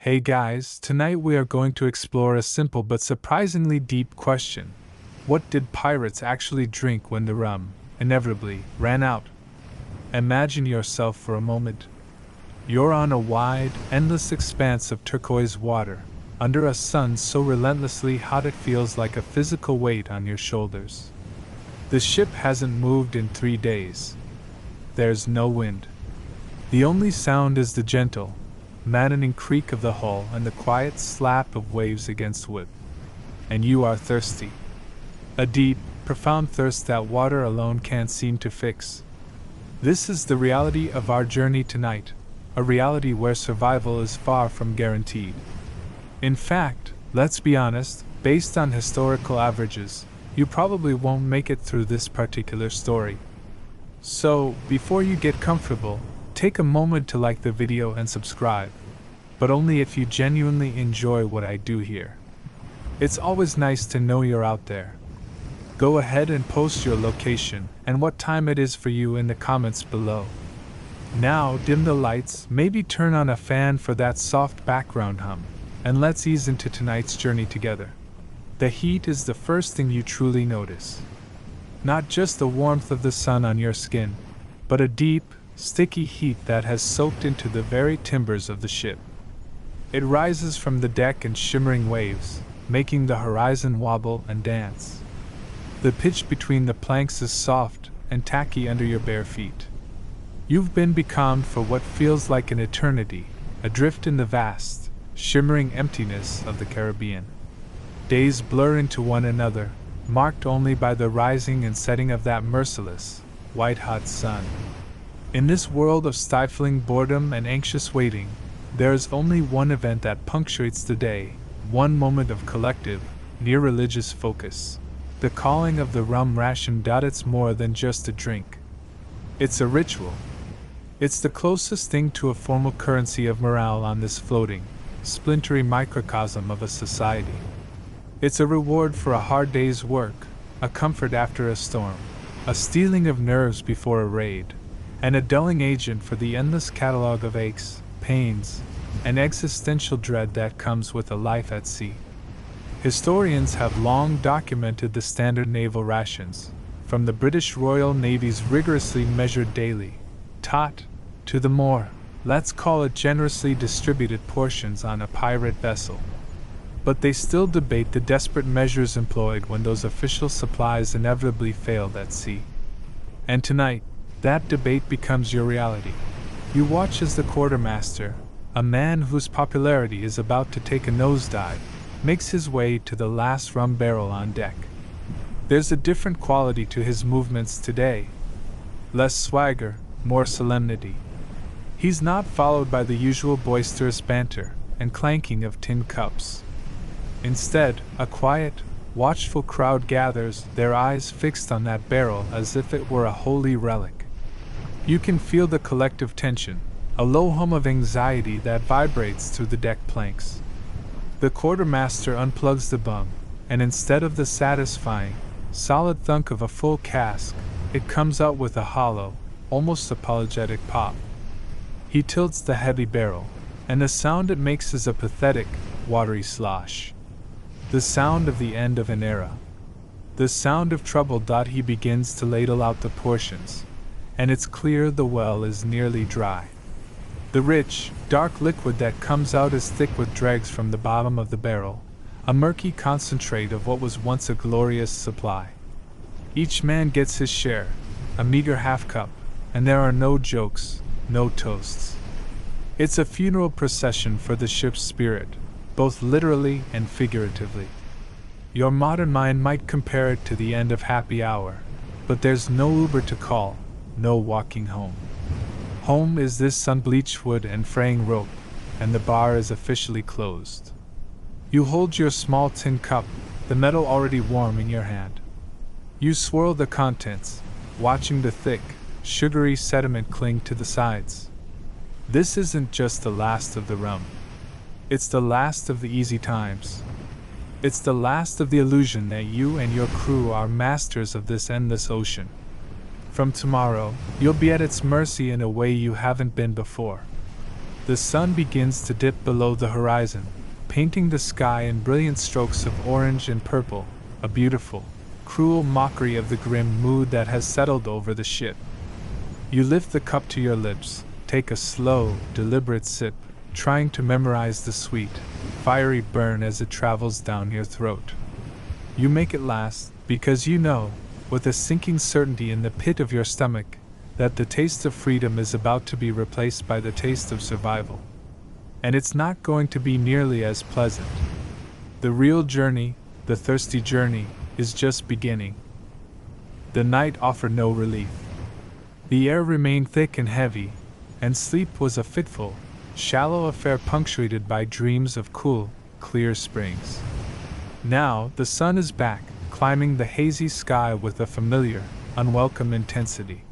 Hey guys, tonight we are going to explore a simple but surprisingly deep question. What did pirates actually drink when the rum, inevitably, ran out? Imagine yourself for a moment. You're on a wide, endless expanse of turquoise water, under a sun so relentlessly hot it feels like a physical weight on your shoulders. The ship hasn't moved in 3 days. There's no wind. The only sound is the gentle, maddening creak of the hull and the quiet slap of waves against wood. And you are thirsty. A deep, profound thirst that water alone can't seem to fix. This is the reality of our journey tonight, a reality where survival is far from guaranteed. In fact, let's be honest, based on historical averages, you probably won't make it through this particular story. So, before you get comfortable, take a moment to like the video and subscribe, but only if you genuinely enjoy what I do here. It's always nice to know you're out there. Go ahead and post your location and what time it is for you in the comments below. Now dim the lights, maybe turn on a fan for that soft background hum, and let's ease into tonight's journey together. The heat is the first thing you truly notice. Not just the warmth of the sun on your skin, but a deep, sticky heat that has soaked into the very timbers of the ship. It rises from the deck in shimmering waves, making the horizon wobble and dance. The pitch between the planks is soft and tacky under your bare feet. You've been becalmed for what feels like an eternity, adrift in the vast, shimmering emptiness of the Caribbean. Days blur into one another, marked only by the rising and setting of that merciless, white-hot sun. In this world of stifling boredom and anxious waiting, there is only one event that punctuates the day, one moment of collective, near-religious focus. The calling of the rum ration. It's more than just a drink. It's a ritual. It's the closest thing to a formal currency of morale on this floating, splintery microcosm of a society. It's a reward for a hard day's work, a comfort after a storm, a steeling of nerves before a raid, and a dulling agent for the endless catalog of aches, pains, and existential dread that comes with a life at sea. Historians have long documented the standard naval rations, from the British Royal Navy's rigorously measured daily tot to the more, let's call it generously distributed portions on a pirate vessel. But they still debate the desperate measures employed when those official supplies inevitably failed at sea. And tonight, that debate becomes your reality. You watch as the quartermaster, a man whose popularity is about to take a nosedive, makes his way to the last rum barrel on deck. There's a different quality to his movements today. Less swagger, more solemnity. He's not followed by the usual boisterous banter and clanking of tin cups. Instead, a quiet, watchful crowd gathers, their eyes fixed on that barrel as if it were a holy relic. You can feel the collective tension, a low hum of anxiety that vibrates through the deck planks. The quartermaster unplugs the bung, and instead of the satisfying, solid thunk of a full cask, it comes out with a hollow, almost apologetic pop. He tilts the heavy barrel, and the sound it makes is a pathetic, watery slosh. The sound of the end of an era. The sound of trouble. He begins to ladle out the portions, and it's clear the well is nearly dry. The rich, dark liquid that comes out is thick with dregs from the bottom of the barrel, a murky concentrate of what was once a glorious supply. Each man gets his share, a meager half-cup, and there are no jokes, no toasts. It's a funeral procession for the ship's spirit, both literally and figuratively. Your modern mind might compare it to the end of happy hour, but there's no Uber to call, no walking home. Home is this sun-bleached wood and fraying rope, and the bar is officially closed. You hold your small tin cup, the metal already warm in your hand. You swirl the contents, watching the thick, sugary sediment cling to the sides. This isn't just the last of the rum. It's the last of the easy times. It's the last of the illusion that you and your crew are masters of this endless ocean. From tomorrow, you'll be at its mercy in a way you haven't been before. The sun begins to dip below the horizon, painting the sky in brilliant strokes of orange and purple, a beautiful, cruel mockery of the grim mood that has settled over the ship. You lift the cup to your lips, take a slow, deliberate sip, trying to memorize the sweet, fiery burn as it travels down your throat. You make it last, because you know, with a sinking certainty in the pit of your stomach, that the taste of freedom is about to be replaced by the taste of survival. And it's not going to be nearly as pleasant. The real journey, the thirsty journey, is just beginning. The night offered no relief. The air remained thick and heavy, and sleep was a fitful, shallow affair punctuated by dreams of cool, clear springs. Now the sun is back, climbing the hazy sky with a familiar, unwelcome intensity.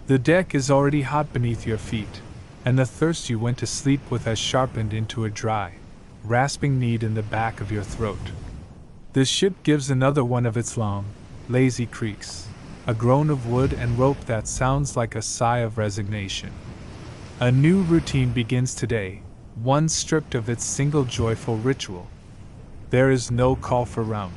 The deck is already hot beneath your feet, and the thirst you went to sleep with has sharpened into a dry, rasping need in the back of your throat. The ship gives another one of its long, lazy creaks, a groan of wood and rope that sounds like a sigh of resignation. A new routine begins today, one stripped of its single joyful ritual. There is no call for rum.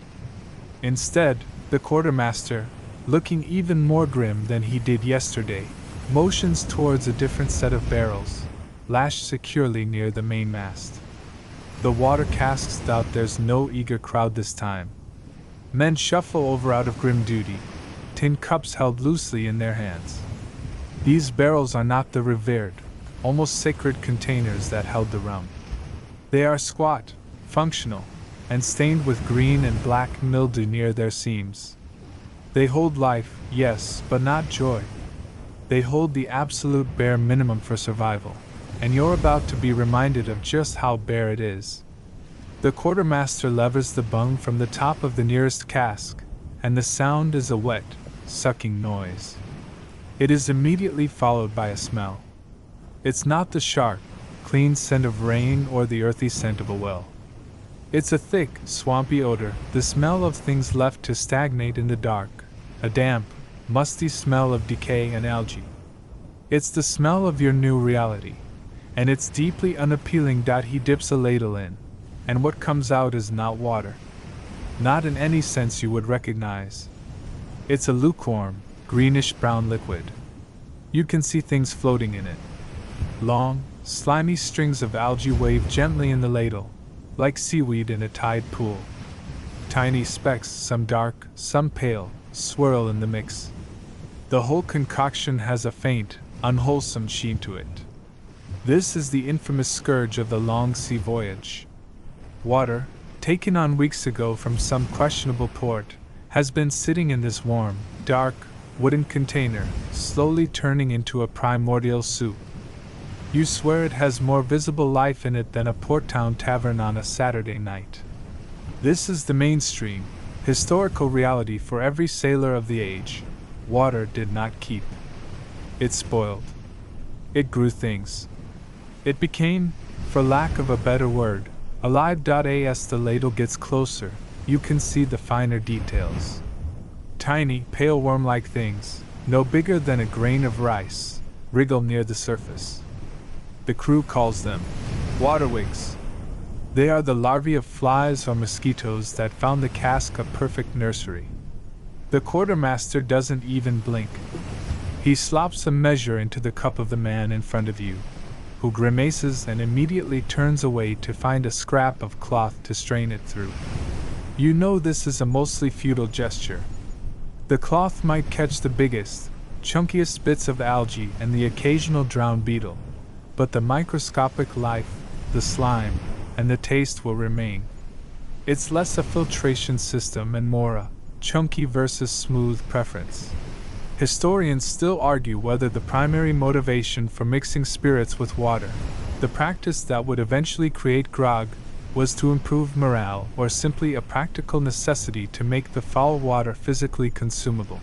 Instead, the quartermaster, looking even more grim than he did yesterday, motions towards a different set of barrels, lashed securely near the mainmast. The water casks doubt there's no eager crowd this time. Men shuffle over out of grim duty, tin cups held loosely in their hands. These barrels are not the revered, almost sacred containers that held the rum. They are squat, functional, and stained with green and black mildew near their seams. They hold life, yes, but not joy. They hold the absolute bare minimum for survival, and you're about to be reminded of just how bare it is. The quartermaster levers the bung from the top of the nearest cask, and the sound is a wet, sucking noise. It is immediately followed by a smell. It's not the sharp, clean scent of rain or the earthy scent of a well. It's a thick, swampy odor, the smell of things left to stagnate in the dark, a damp, musty smell of decay and algae. It's the smell of your new reality, and it's deeply unappealing. He dips a ladle in, and what comes out is not water. Not in any sense you would recognize. It's a lukewarm, greenish-brown liquid. You can see things floating in it. Long, slimy strings of algae wave gently in the ladle, like seaweed in a tide pool. Tiny specks, some dark, some pale, swirl in the mix. The whole concoction has a faint, unwholesome sheen to it. This is the infamous scourge of the long sea voyage. Water, taken on weeks ago from some questionable port, has been sitting in this warm, dark, wooden container, slowly turning into a primordial soup. You swear it has more visible life in it than a port town tavern on a Saturday night. This is the mainstream, historical reality for every sailor of the age. Water did not keep. It spoiled. It grew things. It became, for lack of a better word, alive. As the ladle gets closer, you can see the finer details. Tiny, pale worm-like things, no bigger than a grain of rice, wriggle near the surface. The crew calls them waterwigs. They are the larvae of flies or mosquitoes that found the cask a perfect nursery. The quartermaster doesn't even blink. He slops a measure into the cup of the man in front of you, who grimaces and immediately turns away to find a scrap of cloth to strain it through. You know this is a mostly futile gesture. The cloth might catch the biggest, chunkiest bits of algae and the occasional drowned beetle, but the microscopic life, the slime, and the taste will remain. It's less a filtration system and more a chunky versus smooth preference. Historians still argue whether the primary motivation for mixing spirits with water, the practice that would eventually create grog, was to improve morale or simply a practical necessity to make the foul water physically consumable.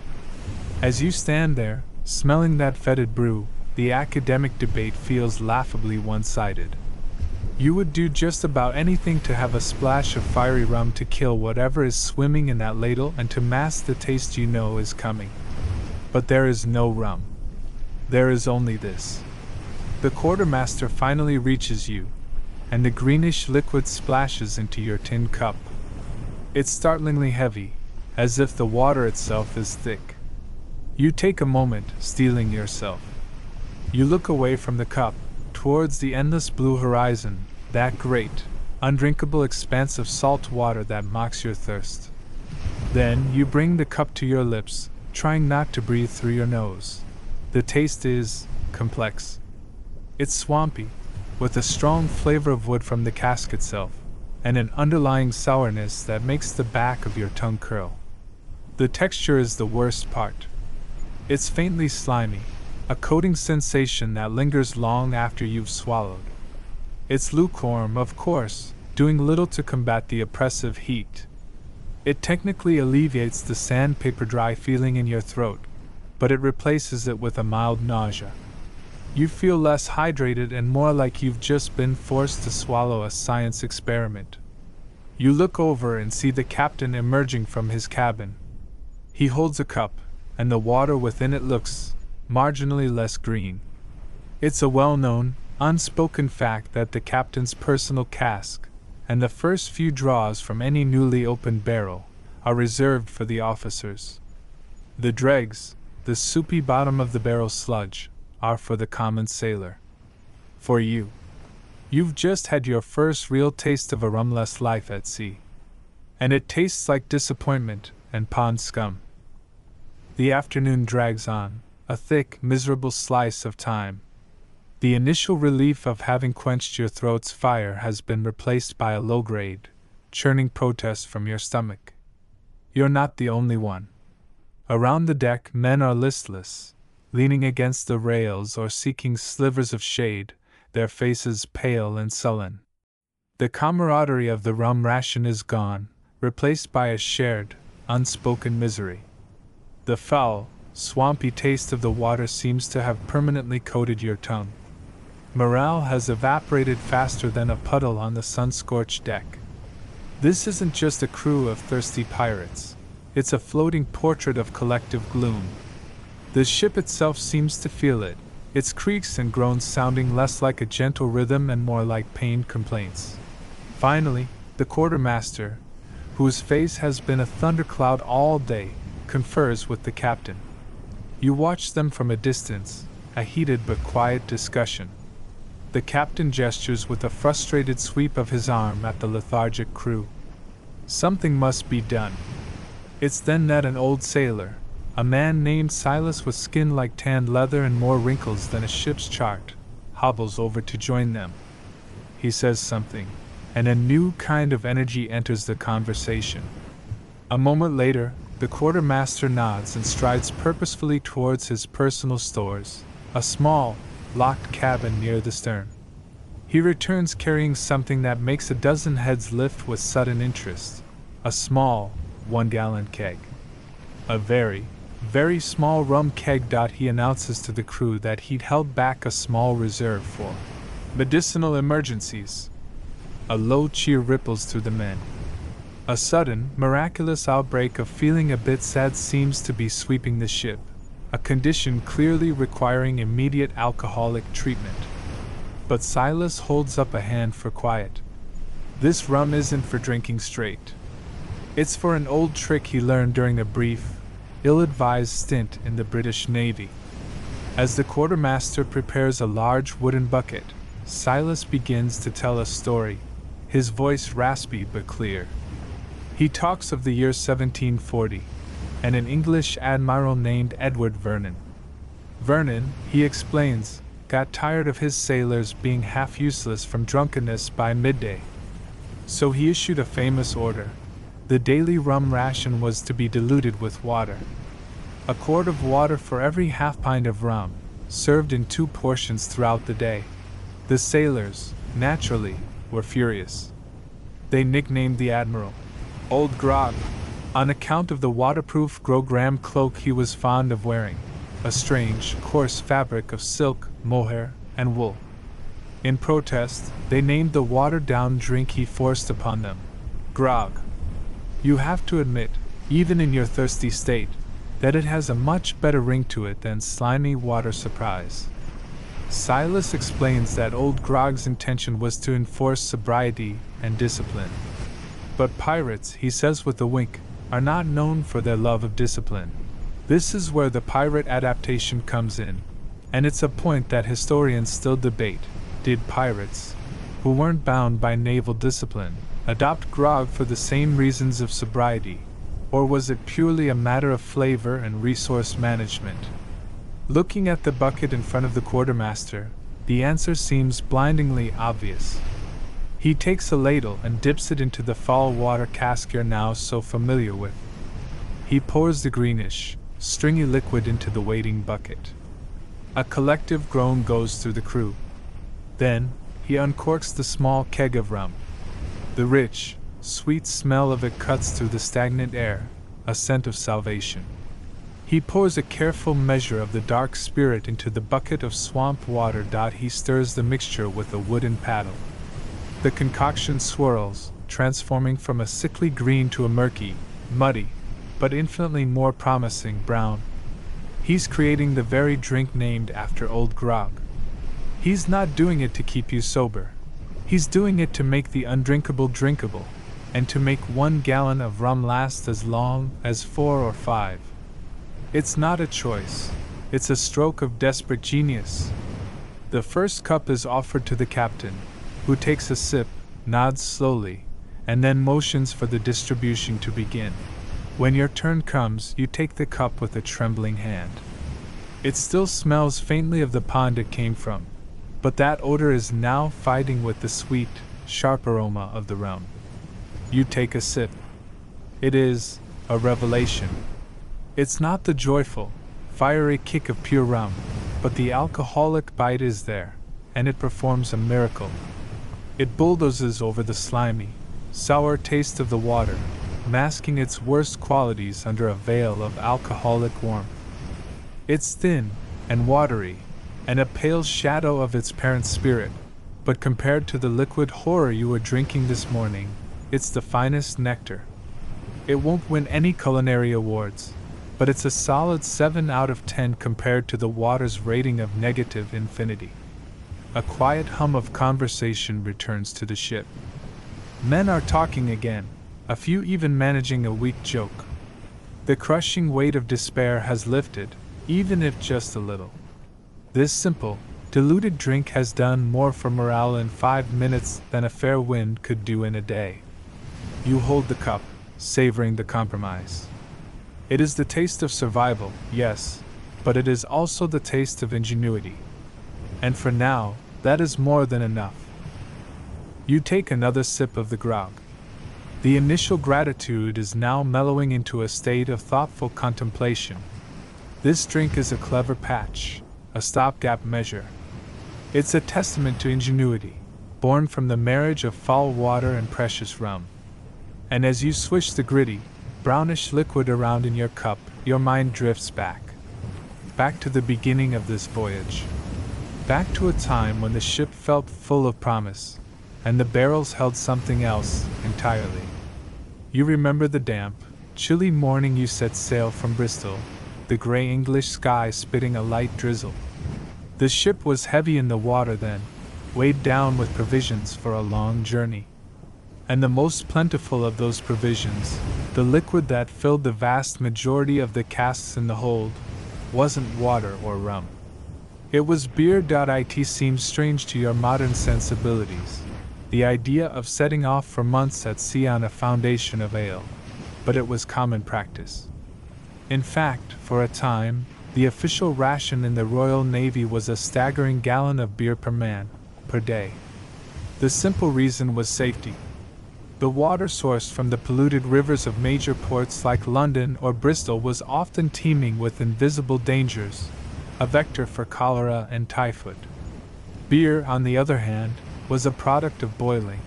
As you stand there, smelling that fetid brew, the academic debate feels laughably one-sided. You would do just about anything to have a splash of fiery rum to kill whatever is swimming in that ladle and to mask the taste you know is coming. But there is no rum. There is only this. The quartermaster finally reaches you, and the greenish liquid splashes into your tin cup. It's startlingly heavy, as if the water itself is thick. You take a moment, steeling yourself. You look away from the cup, towards the endless blue horizon, that great, undrinkable expanse of salt water that mocks your thirst. Then you bring the cup to your lips, trying not to breathe through your nose. The taste is complex. It's swampy, with a strong flavor of wood from the cask itself, and an underlying sourness that makes the back of your tongue curl. The texture is the worst part. It's faintly slimy, a coating sensation that lingers long after you've swallowed. It's lukewarm, of course, doing little to combat the oppressive heat. It technically alleviates the sandpaper dry feeling in your throat, but it replaces it with a mild nausea. You feel less hydrated and more like you've just been forced to swallow a science experiment. You look over and see the captain emerging from his cabin. He holds a cup, and the water within it looks marginally less green. It's a well-known, unspoken fact that the captain's personal cask, and the first few draws from any newly opened barrel, are reserved for the officers. The dregs, the soupy bottom of the barrel sludge, are for the common sailor. For you. You've just had your first real taste of a rumless life at sea. And it tastes like disappointment and pond scum. The afternoon drags on, a thick, miserable slice of time. The initial relief of having quenched your throat's fire has been replaced by a low-grade, churning protest from your stomach. You're not the only one. Around the deck, men are listless, leaning against the rails or seeking slivers of shade, their faces pale and sullen. The camaraderie of the rum ration is gone, replaced by a shared, unspoken misery. The foul, swampy taste of the water seems to have permanently coated your tongue. Morale has evaporated faster than a puddle on the sun-scorched deck. This isn't just a crew of thirsty pirates. It's a floating portrait of collective gloom. The ship itself seems to feel it, its creaks and groans sounding less like a gentle rhythm and more like pained complaints. Finally, the quartermaster, whose face has been a thundercloud all day, confers with the captain. You watch them from a distance, a heated but quiet discussion. The captain gestures with a frustrated sweep of his arm at the lethargic crew. Something must be done. It's then that an old sailor, a man named Silas with skin like tanned leather and more wrinkles than a ship's chart, hobbles over to join them. He says something, and a new kind of energy enters the conversation. A moment later, the quartermaster nods and strides purposefully towards his personal stores, a small, locked cabin near the stern. He returns carrying something that makes a dozen heads lift with sudden interest, a small, 1-gallon keg. A very, very small rum keg. He announces to the crew that he'd held back a small reserve for medicinal emergencies. A low cheer ripples through the men. A sudden, miraculous outbreak of feeling a bit sad seems to be sweeping the ship, a condition clearly requiring immediate alcoholic treatment. But Silas holds up a hand for quiet. This rum isn't for drinking straight. It's for an old trick he learned during a brief, ill-advised stint in the British Navy. As the quartermaster prepares a large wooden bucket, Silas begins to tell a story, his voice raspy but clear. He talks of the year 1740, and an English admiral named Edward Vernon. Vernon, he explains, got tired of his sailors being half useless from drunkenness by midday. So he issued a famous order. The daily rum ration was to be diluted with water. A quart of water for every half pint of rum, served in 2 portions throughout the day. The sailors, naturally, were furious. They nicknamed the admiral Old Grog, on account of the waterproof grogram cloak he was fond of wearing, a strange, coarse fabric of silk, mohair, and wool. In protest, they named the watered-down drink he forced upon them grog. You have to admit, even in your thirsty state, that it has a much better ring to it than slimy water surprise. Silas explains that Old Grog's intention was to enforce sobriety and discipline. But pirates, he says with a wink, are not known for their love of discipline. This is where the pirate adaptation comes in, and it's a point that historians still debate. Did pirates, who weren't bound by naval discipline, adopt grog for the same reasons of sobriety, or was it purely a matter of flavor and resource management? Looking at the bucket in front of the quartermaster, the answer seems blindingly obvious. He takes a ladle and dips it into the fall water cask you're now so familiar with. He pours the greenish, stringy liquid into the waiting bucket. A collective groan goes through the crew. Then, he uncorks the small keg of rum. The rich, sweet smell of it cuts through the stagnant air, a scent of salvation. He pours a careful measure of the dark spirit into the bucket of swamp water. He stirs the mixture with a wooden paddle. The concoction swirls, transforming from a sickly green to a murky, muddy, but infinitely more promising brown. He's creating the very drink named after Old Grog. He's not doing it to keep you sober. He's doing it to make the undrinkable drinkable, and to make 1 gallon of rum last as long as 4 or 5. It's not a choice. It's a stroke of desperate genius. The first cup is offered to the captain, who takes a sip, nods slowly, and then motions for the distribution to begin. When your turn comes, you take the cup with a trembling hand. It still smells faintly of the pond it came from, but that odor is now fighting with the sweet, sharp aroma of the rum. You take a sip. It is a revelation. It's not the joyful, fiery kick of pure rum, but the alcoholic bite is there, and it performs a miracle. It bulldozes over the slimy, sour taste of the water, masking its worst qualities under a veil of alcoholic warmth. It's thin and watery, and a pale shadow of its parent spirit, but compared to the liquid horror you were drinking this morning, it's the finest nectar. It won't win any culinary awards, but it's a solid 7 out of 10 compared to the water's rating of negative infinity. A quiet hum of conversation returns to the ship. Men are talking again, a few even managing a weak joke. The crushing weight of despair has lifted, even if just a little. This simple, diluted drink has done more for morale in 5 minutes than a fair wind could do in a day. You hold the cup, savoring the compromise. It is the taste of survival, yes, but it is also the taste of ingenuity. And for now, that is more than enough. You take another sip of the grog. The initial gratitude is now mellowing into a state of thoughtful contemplation. This drink is a clever patch, a stopgap measure. It's a testament to ingenuity, born from the marriage of foul water and precious rum. And as you swish the gritty, brownish liquid around in your cup, your mind drifts back to the beginning of this voyage. Back to a time when the ship felt full of promise, and the barrels held something else entirely. You remember the damp, chilly morning you set sail from Bristol, the gray English sky spitting a light drizzle. The ship was heavy in the water then, weighed down with provisions for a long journey. And the most plentiful of those provisions, the liquid that filled the vast majority of the casks in the hold, wasn't water or rum. It was beer. It seems strange to your modern sensibilities, the idea of setting off for months at sea on a foundation of ale, but it was common practice. In fact, for a time, the official ration in the Royal Navy was a staggering gallon of beer per man, per day. The simple reason was safety. The water sourced from the polluted rivers of major ports like London or Bristol was often teeming with invisible dangers, a vector for cholera and typhoid. Beer, on the other hand, was a product of boiling.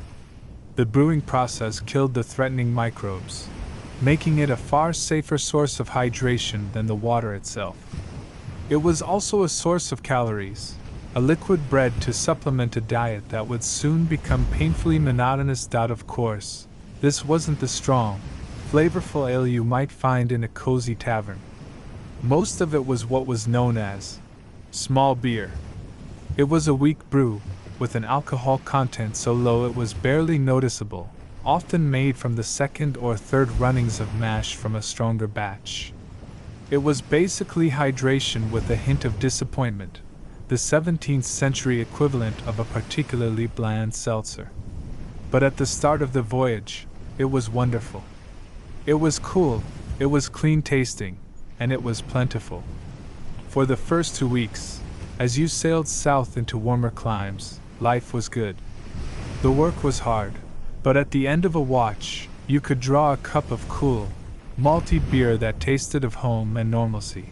The brewing process killed the threatening microbes, making it a far safer source of hydration than the water itself. It was also a source of calories, a liquid bread to supplement a diet that would soon become painfully monotonous. Of course, this wasn't the strong, flavorful ale you might find in a cozy tavern. Most of it was what was known as small beer. It was a weak brew, with an alcohol content so low it was barely noticeable, often made from the second or third runnings of mash from a stronger batch. It was basically hydration with a hint of disappointment, the 17th century equivalent of a particularly bland seltzer. But at the start of the voyage, it was wonderful. It was cool, it was clean tasting, and it was plentiful. For the first 2 weeks, as you sailed south into warmer climes, life was good. The work was hard, but at the end of a watch, you could draw a cup of cool, malty beer that tasted of home and normalcy.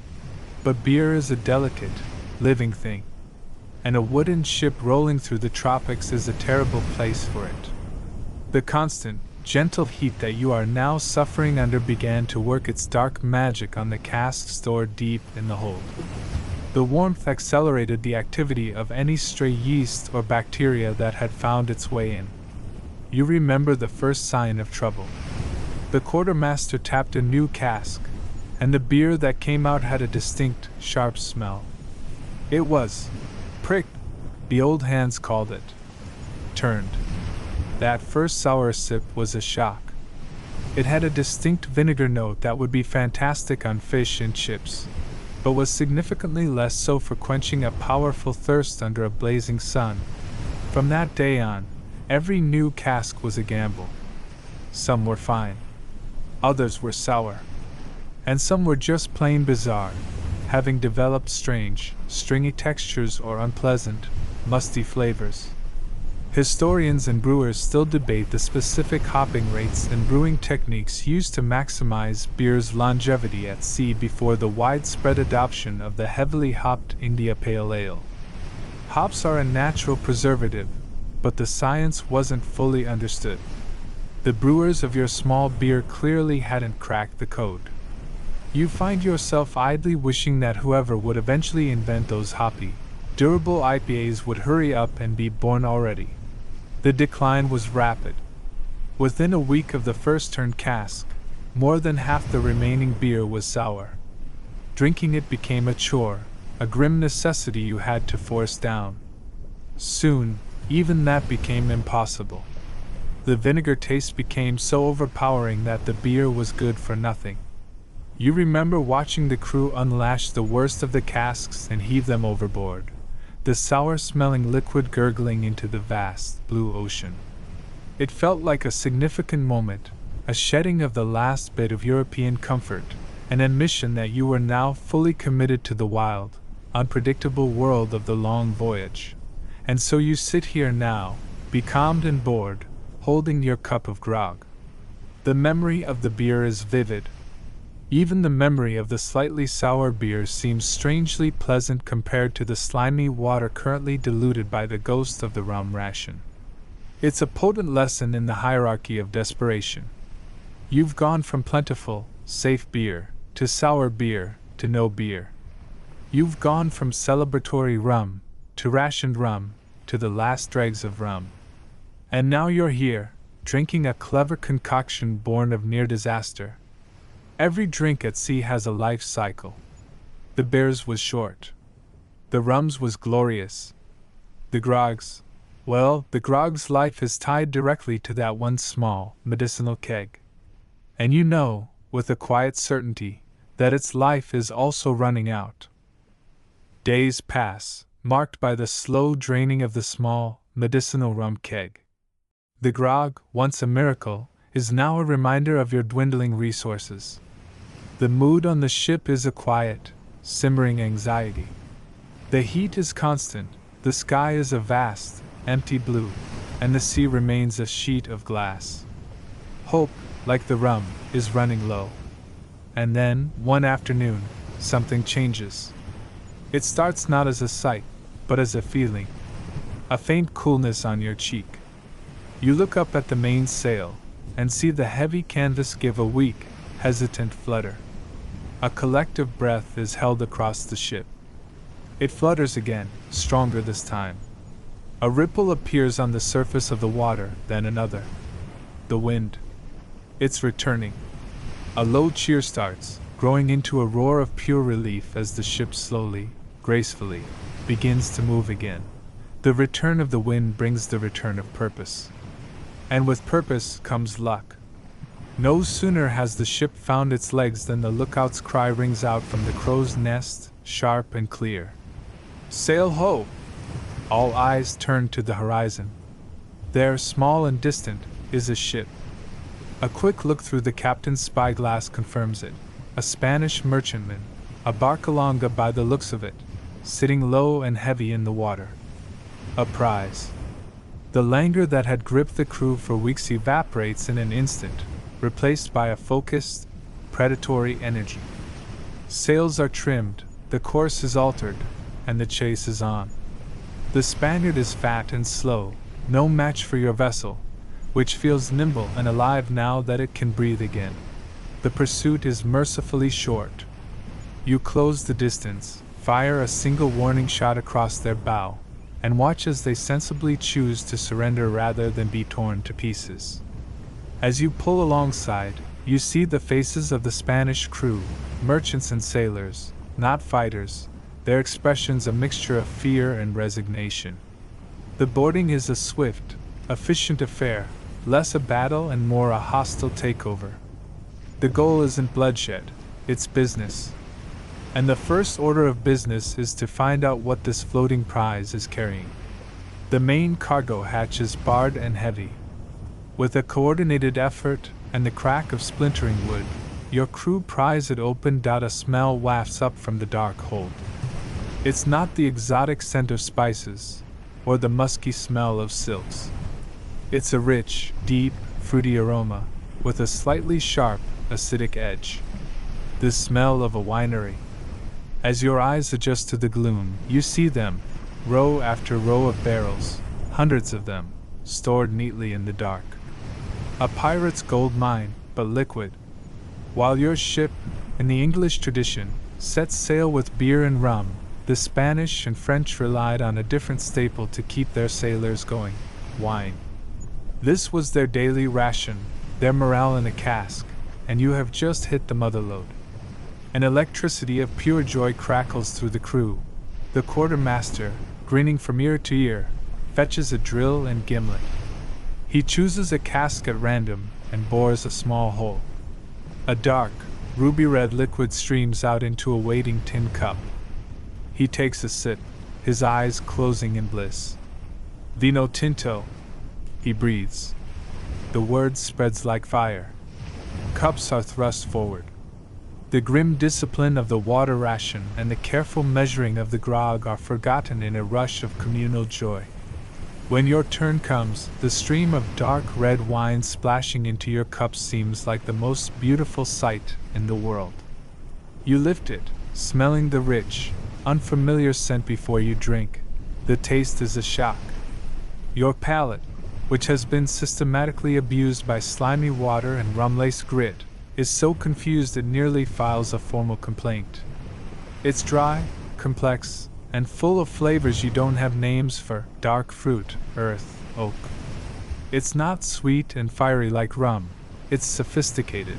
But beer is a delicate, living thing, and a wooden ship rolling through the tropics is a terrible place for it. The constant, gentle heat that you are now suffering under began to work its dark magic on the cask stored deep in the hold. The warmth accelerated the activity of any stray yeast or bacteria that had found its way in. You remember the first sign of trouble. The quartermaster tapped a new cask, and the beer that came out had a distinct, sharp smell. It was prick, the old hands called it. Turned. That first sour sip was a shock. It had a distinct vinegar note that would be fantastic on fish and chips, but was significantly less so for quenching a powerful thirst under a blazing sun. From that day on, every new cask was a gamble. Some were fine. Others were sour. And some were just plain bizarre, having developed strange, stringy textures or unpleasant, musty flavors. Historians and brewers still debate the specific hopping rates and brewing techniques used to maximize beer's longevity at sea before the widespread adoption of the heavily hopped India Pale Ale. Hops are a natural preservative, but the science wasn't fully understood. The brewers of your small beer clearly hadn't cracked the code. You find yourself idly wishing that whoever would eventually invent those hoppy, durable IPAs would hurry up and be born already. The decline was rapid. Within a week of the first turned cask, more than half the remaining beer was sour. Drinking it became a chore, a grim necessity you had to force down. Soon, even that became impossible. The vinegar taste became so overpowering that the beer was good for nothing. You remember watching the crew unlash the worst of the casks and heave them overboard, the sour-smelling liquid gurgling into the vast, blue ocean. It felt like a significant moment, a shedding of the last bit of European comfort, an admission that you were now fully committed to the wild, unpredictable world of the long voyage. And so you sit here now, becalmed and bored, holding your cup of grog. The memory of the beer is vivid. Even the memory of the slightly sour beer seems strangely pleasant compared to the slimy water currently diluted by the ghost of the rum ration. It's a potent lesson in the hierarchy of desperation. You've gone from plentiful, safe beer, to sour beer, to no beer. You've gone from celebratory rum, to rationed rum, to the last dregs of rum. And now you're here, drinking a clever concoction born of near disaster. Every drink at sea has a life cycle. The beer's was short. The rum's was glorious. The grog's, well, the grog's life is tied directly to that one small, medicinal keg. And you know, with a quiet certainty, that its life is also running out. Days pass, marked by the slow draining of the small, medicinal rum keg. The grog, once a miracle, is now a reminder of your dwindling resources. The mood on the ship is a quiet, simmering anxiety. The heat is constant, the sky is a vast, empty blue, and the sea remains a sheet of glass. Hope, like the rum, is running low. And then, one afternoon, something changes. It starts not as a sight, but as a feeling. A faint coolness on your cheek. You look up at the mainsail, and see the heavy canvas give a weak, hesitant flutter. A collective breath is held across the ship. It flutters again, stronger this time. A ripple appears on the surface of the water, then another. The wind. It's returning. A low cheer starts, growing into a roar of pure relief as the ship slowly, gracefully, begins to move again. The return of the wind brings the return of purpose. And with purpose comes luck. No sooner has the ship found its legs than the lookout's cry rings out from the crow's nest, sharp and clear. Sail ho! All eyes turn to the horizon. There, small and distant, is a ship. A quick look through the captain's spyglass confirms it. A Spanish merchantman, a barcalonga by the looks of it, sitting low and heavy in the water. A prize. The languor that had gripped the crew for weeks evaporates in an instant, replaced by a focused, predatory energy. Sails are trimmed, the course is altered, and the chase is on. The Spaniard is fat and slow, no match for your vessel, which feels nimble and alive now that it can breathe again. The pursuit is mercifully short. You close the distance, fire a single warning shot across their bow, and watch as they sensibly choose to surrender rather than be torn to pieces. As you pull alongside, you see the faces of the Spanish crew, merchants and sailors, not fighters, their expressions a mixture of fear and resignation. The boarding is a swift, efficient affair, less a battle and more a hostile takeover. The goal isn't bloodshed, it's business. And the first order of business is to find out what this floating prize is carrying. The main cargo hatch is barred and heavy. With a coordinated effort and the crack of splintering wood, your crew pries it open. A smell wafts up from the dark hold. It's not the exotic scent of spices, or the musky smell of silks. It's a rich, deep, fruity aroma, with a slightly sharp, acidic edge. The smell of a winery. As your eyes adjust to the gloom, you see them, row after row of barrels, hundreds of them, stored neatly in the dark. A pirate's gold mine, but liquid. While your ship, in the English tradition, sets sail with beer and rum, the Spanish and French relied on a different staple to keep their sailors going: wine. This was their daily ration, their morale in a cask, and you have just hit the motherlode. An electricity of pure joy crackles through the crew. The quartermaster, grinning from ear to ear, fetches a drill and gimlet. He chooses a cask at random and bores a small hole. A dark, ruby-red liquid streams out into a waiting tin cup. He takes a sip, his eyes closing in bliss. Vino tinto, he breathes. The word spreads like fire. Cups are thrust forward. The grim discipline of the water ration and the careful measuring of the grog are forgotten in a rush of communal joy. When your turn comes, the stream of dark red wine splashing into your cup seems like the most beautiful sight in the world. You lift it, smelling the rich, unfamiliar scent before you drink. The taste is a shock. Your palate, which has been systematically abused by slimy water and rum-laced grit, is so confused it nearly files a formal complaint. It's dry, complex, and full of flavors you don't have names for: dark fruit, earth, oak. It's not sweet and fiery like rum, it's sophisticated.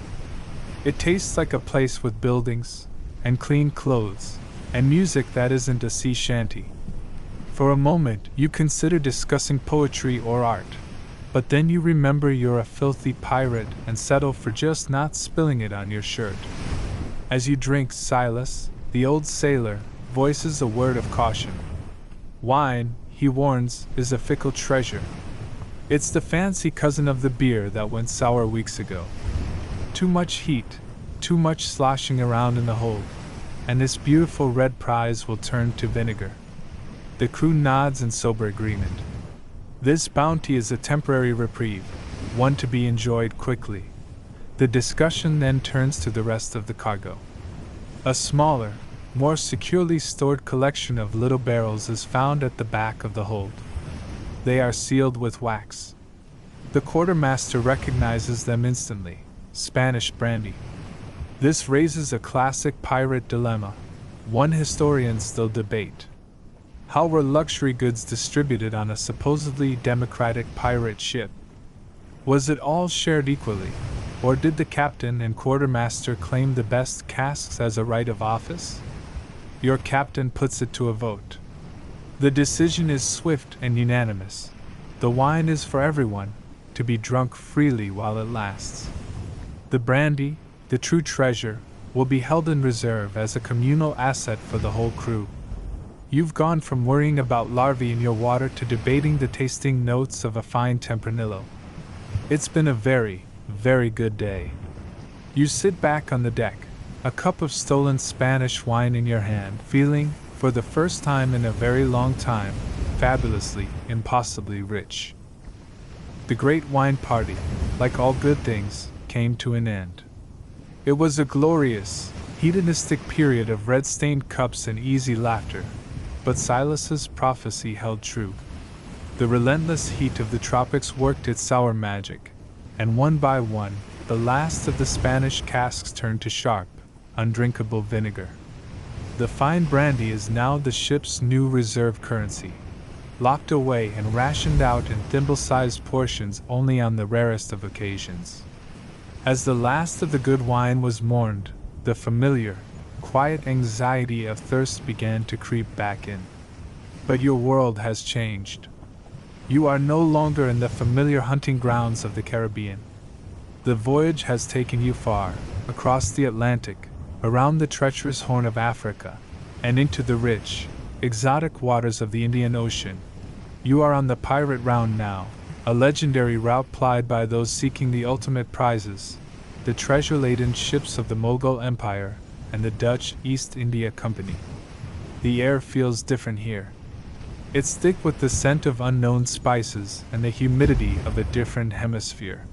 It tastes like a place with buildings, and clean clothes, and music that isn't a sea shanty. For a moment you consider discussing poetry or art, but then you remember you're a filthy pirate and settle for just not spilling it on your shirt. As you drink, Silas, the old sailor, voices a word of caution. Wine, he warns, is a fickle treasure. It's the fancy cousin of the beer that went sour weeks ago. Too much heat, too much sloshing around in the hold, and this beautiful red prize will turn to vinegar. The crew nods in sober agreement. This bounty is a temporary reprieve, one to be enjoyed quickly. The discussion then turns to the rest of the cargo. A smaller, more securely stored collection of little barrels is found at the back of the hold. They are sealed with wax. The quartermaster recognizes them instantly: Spanish brandy. This raises a classic pirate dilemma, one historians still debate. How were luxury goods distributed on a supposedly democratic pirate ship? Was it all shared equally, or did the captain and quartermaster claim the best casks as a right of office? Your captain puts it to a vote. The decision is swift and unanimous. The wine is for everyone, to be drunk freely while it lasts. The brandy, the true treasure, will be held in reserve as a communal asset for the whole crew. You've gone from worrying about larvae in your water to debating the tasting notes of a fine Tempranillo. It's been a very, very good day. You sit back on the deck, a cup of stolen Spanish wine in your hand, feeling, for the first time in a very long time, fabulously, impossibly rich. The great wine party, like all good things, came to an end. It was a glorious, hedonistic period of red-stained cups and easy laughter, but Silas's prophecy held true. The relentless heat of the tropics worked its sour magic, and one by one, the last of the Spanish casks turned to sharp, undrinkable vinegar. The fine brandy is now the ship's new reserve currency, locked away and rationed out in thimble-sized portions only on the rarest of occasions. As the last of the good wine was mourned, the familiar, quiet anxiety of thirst began to creep back in. But your world has changed. You are no longer in the familiar hunting grounds of the Caribbean. The voyage has taken you far, across the Atlantic, around the treacherous Horn of Africa, and into the rich, exotic waters of the Indian Ocean. You are on the pirate round now, a legendary route plied by those seeking the ultimate prizes, the treasure-laden ships of the Mughal Empire and the Dutch East India Company. The air feels different here. It's thick with the scent of unknown spices and the humidity of a different hemisphere.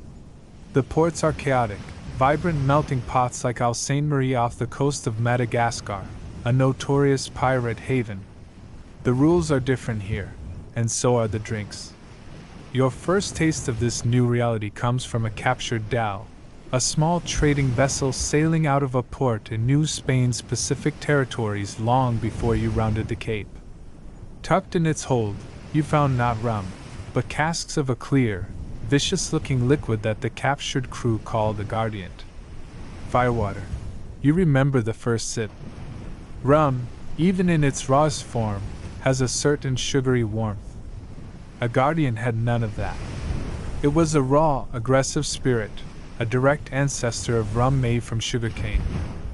The ports are chaotic, vibrant melting pots like Al Sainte Marie off the coast of Madagascar, a notorious pirate haven. The rules are different here, and so are the drinks. Your first taste of this new reality comes from a captured dhow, a small trading vessel sailing out of a port in New Spain's Pacific territories long before you rounded the Cape. Tucked in its hold, you found not rum, but casks of a clear, vicious-looking liquid that the captured crew called aguardiente. Firewater. You remember the first sip. Rum, even in its rawest form, has a certain sugary warmth. Aguardiente had none of that. It was a raw, aggressive spirit, a direct ancestor of rum made from sugarcane,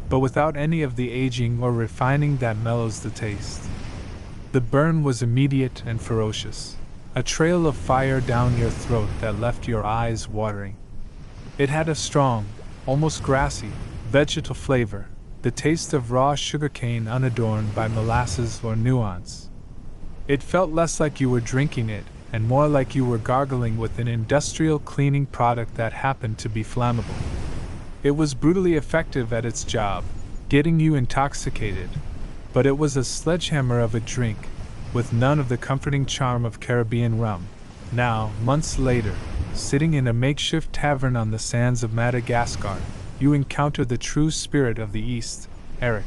but without any of the aging or refining that mellows the taste. The burn was immediate and ferocious, a trail of fire down your throat that left your eyes watering. It had a strong, almost grassy, vegetal flavor, the taste of raw sugarcane unadorned by molasses or nuance. It felt less like you were drinking it, and more like you were gargling with an industrial cleaning product that happened to be flammable. It was brutally effective at its job, getting you intoxicated, but it was a sledgehammer of a drink, with none of the comforting charm of Caribbean rum. Now, months later, sitting in a makeshift tavern on the sands of Madagascar, you encounter the true spirit of the East, Eric.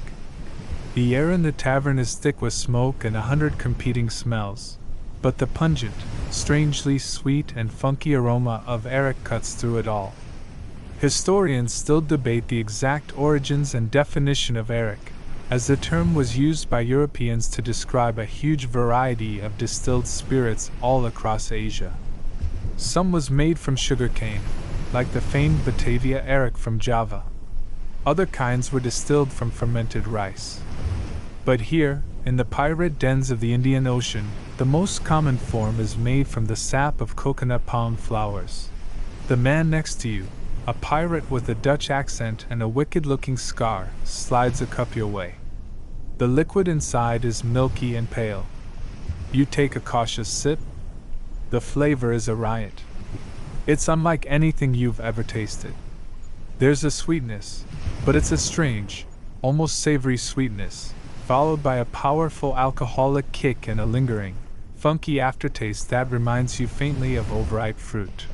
The air in the tavern is thick with smoke and 100 competing smells, but the pungent, strangely sweet and funky aroma of Eric cuts through it all. Historians still debate the exact origins and definition of Eric, as the term was used by Europeans to describe a huge variety of distilled spirits all across Asia. Some was made from sugarcane, like the famed Batavia Eric from Java. Other kinds were distilled from fermented rice. But here, in the pirate dens of the Indian Ocean, the most common form is made from the sap of coconut palm flowers. The man next to you, a pirate with a Dutch accent and a wicked-looking scar, slides a cup your way. The liquid inside is milky and pale. You take a cautious sip. The flavor is a riot. It's unlike anything you've ever tasted. There's a sweetness, but it's a strange, almost savory sweetness, followed by a powerful alcoholic kick and a lingering, funky aftertaste that reminds you faintly of overripe fruit.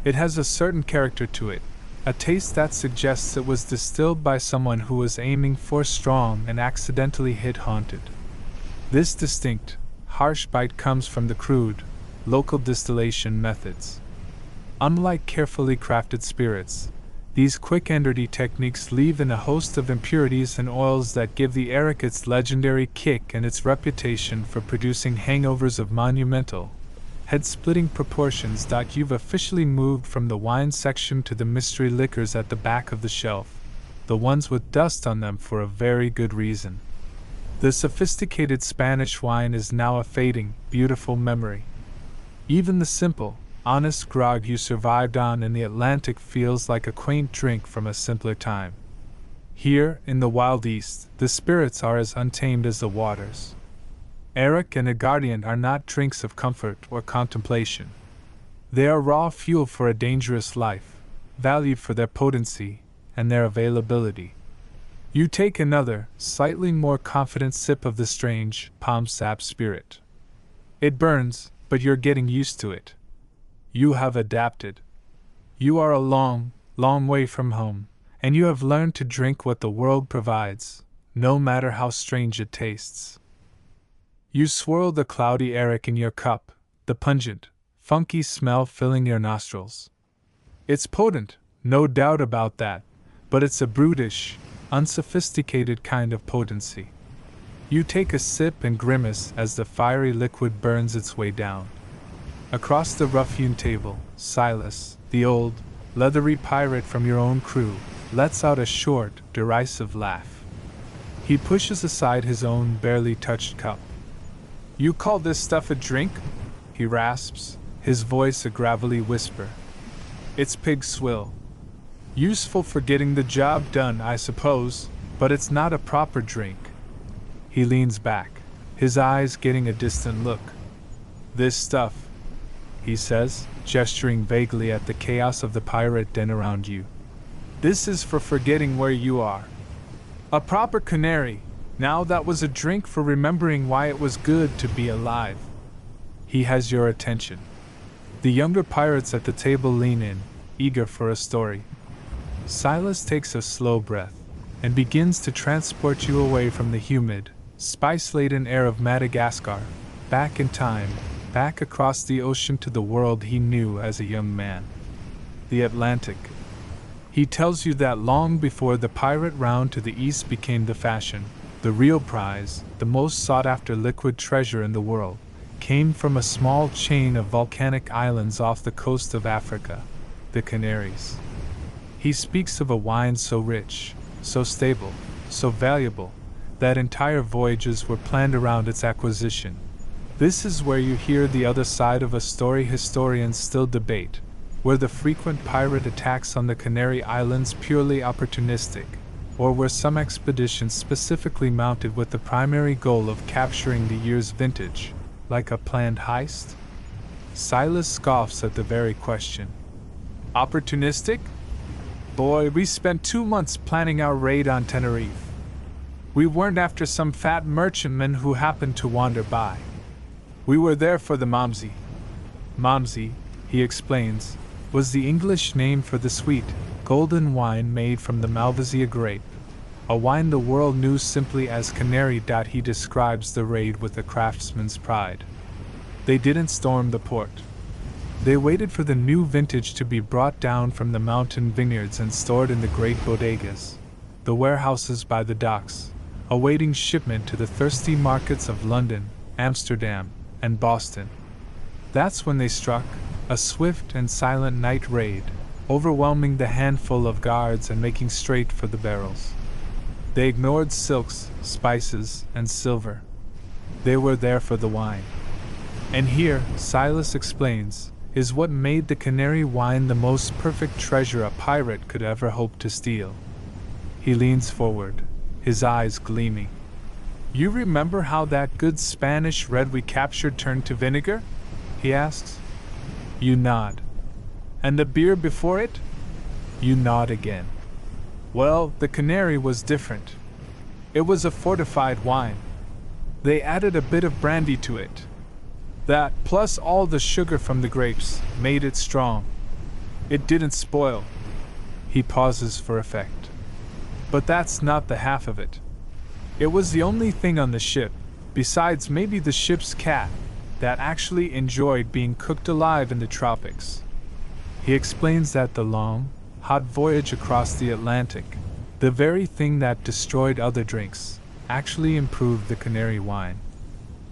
It has a certain character to it, a taste that suggests it was distilled by someone who was aiming for strong and accidentally hit haunted. This distinct, harsh bite comes from the crude, local distillation methods. Unlike carefully crafted spirits, These quick and dirty techniques leave in a host of impurities and oils that give the Arak its legendary kick and its reputation for producing hangovers of monumental, head-splitting proportions. You've officially moved from the wine section to the mystery liquors at the back of the shelf, the ones with dust on them for a very good reason. The sophisticated Spanish wine is now a fading, beautiful memory. Even the simple, honest grog you survived on in the Atlantic feels like a quaint drink from a simpler time. Here, in the wild East, the spirits are as untamed as the waters. Arak and Aguardiente are not drinks of comfort or contemplation. They are raw fuel for a dangerous life, valued for their potency and their availability. You take another, slightly more confident sip of the strange, palm sap spirit. It burns, but you're getting used to it. You have adapted. You are a long, long way from home, and you have learned to drink what the world provides, no matter how strange it tastes. You swirl the cloudy Arak in your cup, the pungent, funky smell filling your nostrils. It's potent, no doubt about that, but it's a brutish, unsophisticated kind of potency. You take a sip and grimace as the fiery liquid burns its way down. Across the rough-hewn table, Silas, the old, leathery pirate from your own crew, lets out a short, derisive laugh. He pushes aside his own barely touched cup. "You call this stuff a drink?" he rasps, his voice a gravelly whisper. "It's pig swill. Useful for getting the job done, I suppose, but it's not a proper drink." He leans back, his eyes getting a distant look. "This stuff," he says, gesturing vaguely at the chaos of the pirate den around you. "This is for forgetting where you are. A proper canary. Now that was a drink for remembering why it was good to be alive." He has your attention. The younger pirates at the table lean in, eager for a story. Silas takes a slow breath and begins to transport you away from the humid, spice-laden air of Madagascar, back in time, back across the ocean to the world he knew as a young man. The Atlantic. He tells you that long before the pirate round to the east became the fashion, the real prize, the most sought-after liquid treasure in the world, came from a small chain of volcanic islands off the coast of Africa, the Canaries. He speaks of a wine so rich, so stable, so valuable, that entire voyages were planned around its acquisition. This is where you hear the other side of a story historians still debate, were the frequent pirate attacks on the Canary Islands purely opportunistic, or were some expeditions specifically mounted with the primary goal of capturing the year's vintage, like a planned heist? Silas scoffs at the very question. Opportunistic? Boy, we spent 2 months planning our raid on Tenerife. We weren't after some fat merchantman who happened to wander by. We were there for the Mamsi. Mamsi, he explains, was the English name for the sweet, golden wine made from the Malvasia grape, a wine the world knew simply as Canary. He describes the raid with a craftsman's pride. They didn't storm the port. They waited for the new vintage to be brought down from the mountain vineyards and stored in the great bodegas, the warehouses by the docks, awaiting shipment to the thirsty markets of London, Amsterdam, and Boston. That's when they struck, a swift and silent night raid, overwhelming the handful of guards and making straight for the barrels. They ignored silks, spices, and silver. They were there for the wine. And here, Silas explains, is what made the Canary wine the most perfect treasure a pirate could ever hope to steal. He leans forward, his eyes gleaming. "You remember how that good Spanish red we captured turned to vinegar?" he asks. You nod. "And the beer before it?" You nod again. "Well, the Canary was different. It was a fortified wine. They added a bit of brandy to it. That, plus all the sugar from the grapes, made it strong. It didn't spoil." He pauses for effect. "But that's not the half of it. It was the only thing on the ship, besides maybe the ship's cat, that actually enjoyed being cooked alive in the tropics." He explains that the long, hot voyage across the Atlantic, the very thing that destroyed other drinks, actually improved the Canary wine.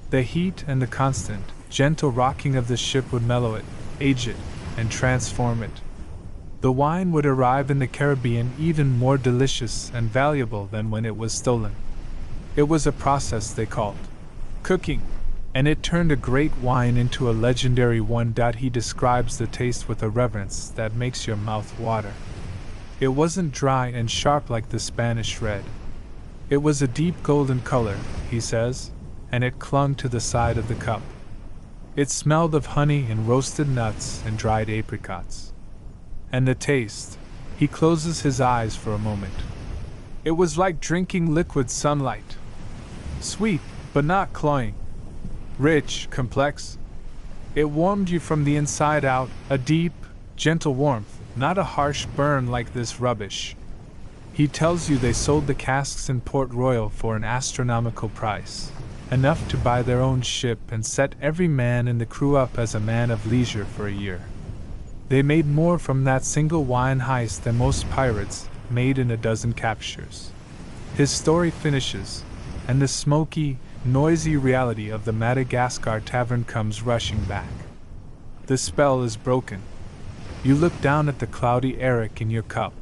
The heat and the constant, gentle rocking of the ship would mellow it, age it, and transform it. The wine would arrive in the Caribbean even more delicious and valuable than when it was stolen. It was a process they called cooking, and it turned a great wine into a legendary one. He describes the taste with a reverence that makes your mouth water. It wasn't dry and sharp like the Spanish red. It was a deep golden color, he says, and it clung to the side of the cup. It smelled of honey and roasted nuts and dried apricots. And the taste, he closes his eyes for a moment. It was like drinking liquid sunlight. Sweet, but not cloying. Rich, complex. It warmed you from the inside out, a deep, gentle warmth, not a harsh burn like this rubbish. He tells you they sold the casks in Port Royal for an astronomical price, enough to buy their own ship and set every man in the crew up as a man of leisure for a year. They made more from that single wine heist than most pirates made in a dozen captures. His story finishes, and the smoky, noisy reality of the Madagascar tavern comes rushing back. The spell is broken. You look down at the cloudy Eric in your cup.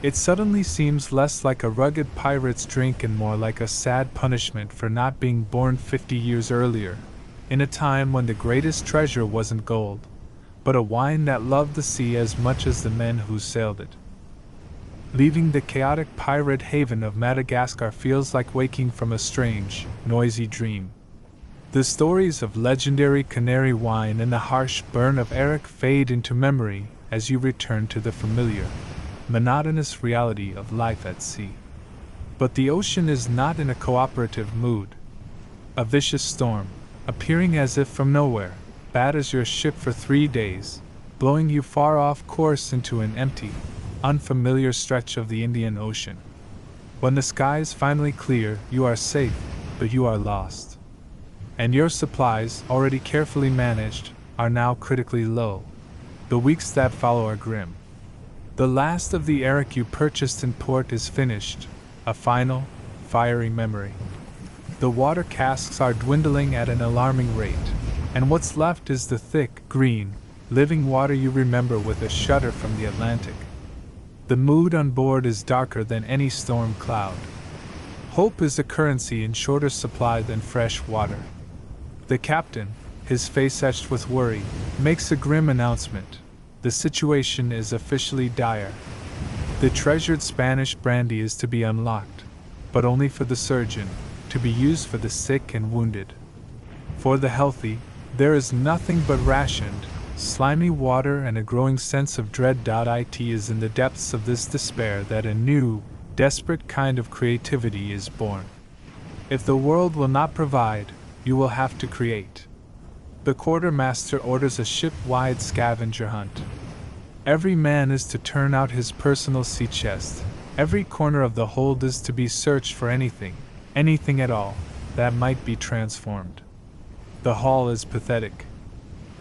It suddenly seems less like a rugged pirate's drink and more like a sad punishment for not being born 50 years earlier, in a time when the greatest treasure wasn't gold, but a wine that loved the sea as much as the men who sailed it. Leaving the chaotic pirate haven of Madagascar feels like waking from a strange, noisy dream. The stories of legendary Canary wine and the harsh burn of Eric fade into memory as you return to the familiar, monotonous reality of life at sea. But the ocean is not in a cooperative mood. A vicious storm, appearing as if from nowhere, batters your ship for 3 days, blowing you far off course into an empty, unfamiliar stretch of the Indian Ocean. When the skies finally clear, you are safe, but you are lost. And your supplies, already carefully managed, are now critically low. The weeks that follow are grim. The last of the Eric you purchased in port is finished, a final, fiery memory. The water casks are dwindling at an alarming rate, and what's left is the thick, green, living water you remember with a shudder from the Atlantic. The mood on board is darker than any storm cloud. Hope is a currency in shorter supply than fresh water. The captain, his face etched with worry, makes a grim announcement. The situation is officially dire. The treasured Spanish brandy is to be unlocked, but only for the surgeon, to be used for the sick and wounded. For the healthy, there is nothing but rationed, slimy water and a growing sense of dread. It is in the depths of this despair that a new, desperate kind of creativity is born. If the world will not provide, you will have to create. The quartermaster orders a ship-wide scavenger hunt. Every man is to turn out his personal sea chest. Every corner of the hold is to be searched for anything at all, that might be transformed. The haul is pathetic.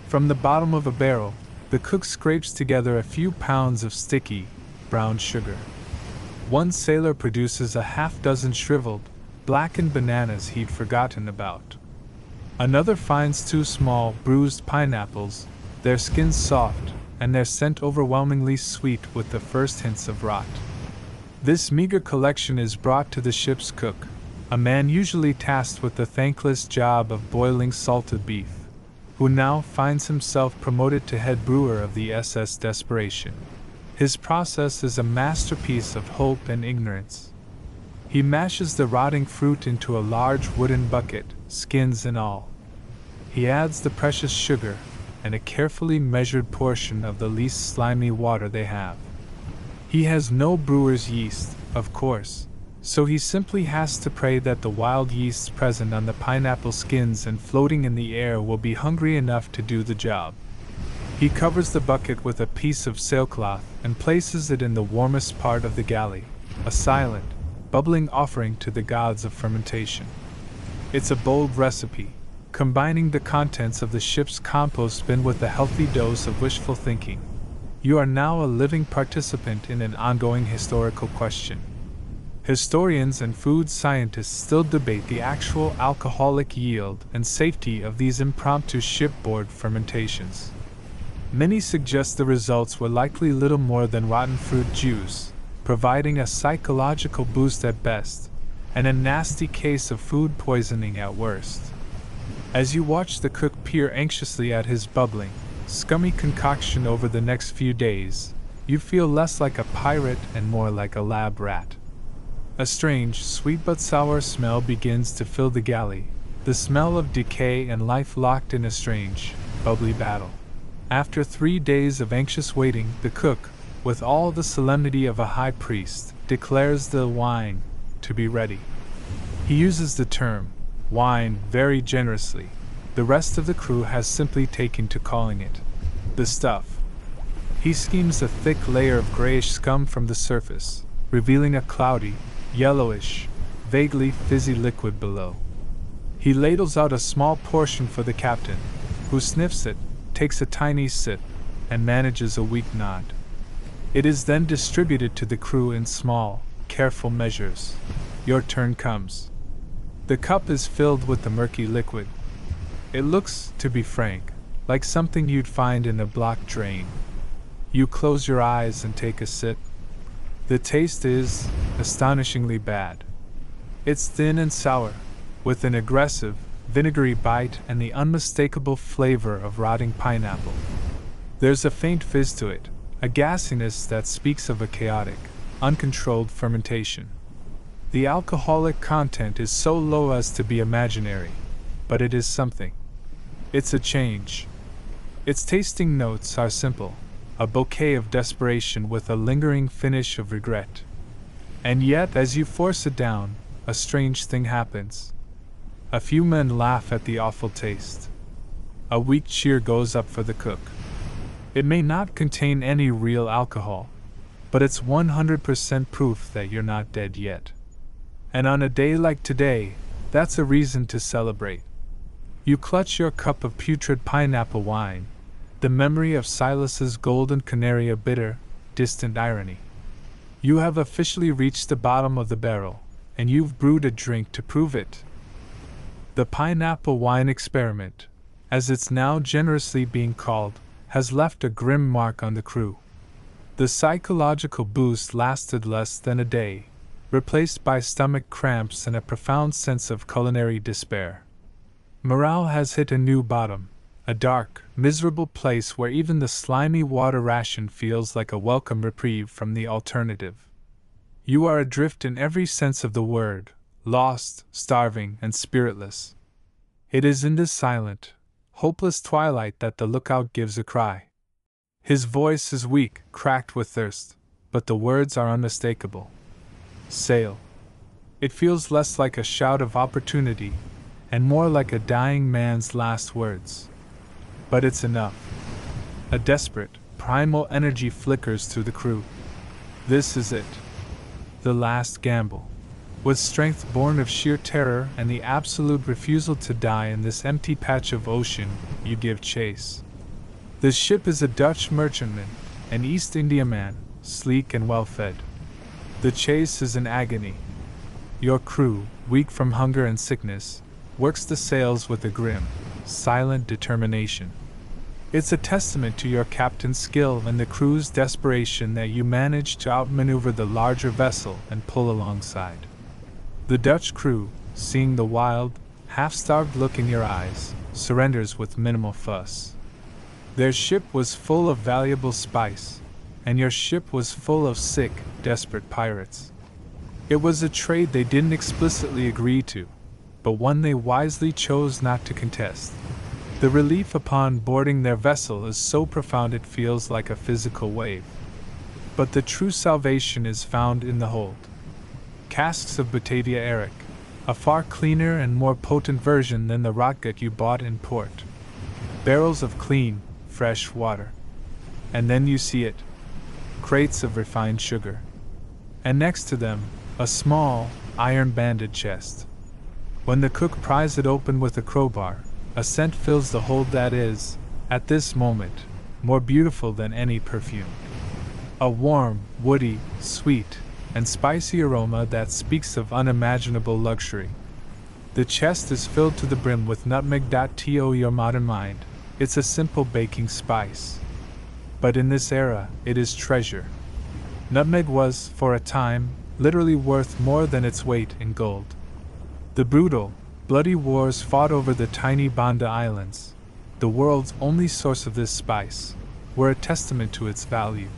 From the bottom of a barrel, the cook scrapes together a few pounds of sticky, brown sugar. One sailor produces a half-dozen shriveled, blackened bananas he'd forgotten about. Another finds 2 small, bruised pineapples, their skins soft, and their scent overwhelmingly sweet with the first hints of rot. This meager collection is brought to the ship's cook, a man usually tasked with the thankless job of boiling salted beef, who now finds himself promoted to head brewer of the SS Desperation. His process is a masterpiece of hope and ignorance. He mashes the rotting fruit into a large wooden bucket, skins and all. He adds the precious sugar, and a carefully measured portion of the least slimy water they have. He has no brewer's yeast, of course, so he simply has to pray that the wild yeasts present on the pineapple skins and floating in the air will be hungry enough to do the job. He covers the bucket with a piece of sailcloth and places it in the warmest part of the galley, a silent, bubbling offering to the gods of fermentation. It's a bold recipe, combining the contents of the ship's compost bin with a healthy dose of wishful thinking. You are now a living participant in an ongoing historical question. Historians and food scientists still debate the actual alcoholic yield and safety of these impromptu shipboard fermentations. Many suggest the results were likely little more than rotten fruit juice, providing a psychological boost at best, and a nasty case of food poisoning at worst. As you watch the cook peer anxiously at his bubbling, scummy concoction over the next few days, you feel less like a pirate and more like a lab rat. A strange, sweet but sour smell begins to fill the galley, the smell of decay and life locked in a strange, bubbly battle. After 3 days of anxious waiting, the cook, with all the solemnity of a high priest, declares the wine to be ready. He uses the term wine very generously. The rest of the crew has simply taken to calling it the stuff. He skims a thick layer of grayish scum from the surface, revealing a cloudy, yellowish, vaguely fizzy liquid below. He ladles out a small portion for the captain, who sniffs it, takes a tiny sip, and manages a weak nod. It is then distributed to the crew in small, careful measures. Your turn comes. The cup is filled with the murky liquid. It looks, to be frank, like something you'd find in a blocked drain. You close your eyes and take a sip. The taste is astonishingly bad. It's thin and sour, with an aggressive, vinegary bite and the unmistakable flavor of rotting pineapple. There's a faint fizz to it, a gassiness that speaks of a chaotic, uncontrolled fermentation. The alcoholic content is so low as to be imaginary, but it is something. It's a change. Its tasting notes are simple, a bouquet of desperation with a lingering finish of regret. And yet, as you force it down, a strange thing happens. A few men laugh at the awful taste. A weak cheer goes up for the cook. It may not contain any real alcohol, but it's 100% proof that you're not dead yet. And on a day like today, that's a reason to celebrate. You clutch your cup of putrid pineapple wine, the memory of Silas's golden canary a bitter, distant irony. You have officially reached the bottom of the barrel, and you've brewed a drink to prove it. The pineapple wine experiment, as it's now generously being called, has left a grim mark on the crew. The psychological boost lasted less than a day, replaced by stomach cramps and a profound sense of culinary despair. Morale has hit a new bottom, a dark, miserable place where even the slimy water ration feels like a welcome reprieve from the alternative. You are adrift in every sense of the word, lost, starving, and spiritless. It is in this silent, hopeless twilight that the lookout gives a cry. His voice is weak, cracked with thirst, but the words are unmistakable. Sail. It feels less like a shout of opportunity, and more like a dying man's last words. But it's enough. A desperate, primal energy flickers through the crew. This is it. The last gamble. With strength born of sheer terror and the absolute refusal to die in this empty patch of ocean, you give chase. The ship is a Dutch merchantman, an East Indiaman, sleek and well-fed. The chase is an agony. Your crew, weak from hunger and sickness, works the sails with a grim, silent determination. It's a testament to your captain's skill and the crew's desperation that you manage to outmaneuver the larger vessel and pull alongside. The Dutch crew, seeing the wild, half-starved look in your eyes, surrenders with minimal fuss. Their ship was full of valuable spice, and your ship was full of sick, desperate pirates. It was a trade they didn't explicitly agree to, but one they wisely chose not to contest. The relief upon boarding their vessel is so profound it feels like a physical wave. But the true salvation is found in the hold. Casks of Batavia Eric, a far cleaner and more potent version than the rotgut you bought in port. Barrels of clean, fresh water. And then you see it. Crates of refined sugar. And next to them, a small, iron-banded chest. When the cook pries it open with a crowbar, a scent fills the hold that is, at this moment, more beautiful than any perfume. A warm, woody, sweet, and spicy aroma that speaks of unimaginable luxury. The chest is filled to the brim with nutmeg. To your modern mind, it's a simple baking spice. But in this era, it is treasure. Nutmeg was, for a time, literally worth more than its weight in gold. The brutal, bloody wars fought over the tiny Banda Islands, the world's only source of this spice, were a testament to its value.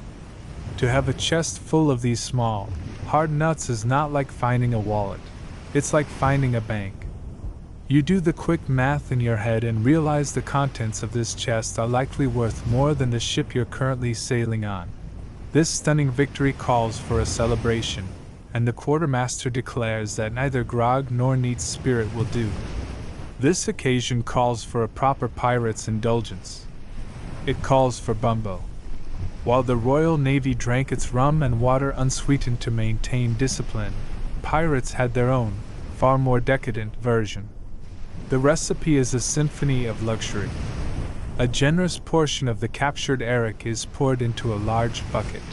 To have a chest full of these small, hard nuts is not like finding a wallet, it's like finding a bank. You do the quick math in your head and realize the contents of this chest are likely worth more than the ship you're currently sailing on. This stunning victory calls for a celebration, and the quartermaster declares that neither grog nor neat spirit will do. This occasion calls for a proper pirate's indulgence. It calls for Bumbo. While the Royal Navy drank its rum and water unsweetened to maintain discipline, pirates had their own, far more decadent version. The recipe is a symphony of luxury. A generous portion of the captured arrack is poured into a large bucket.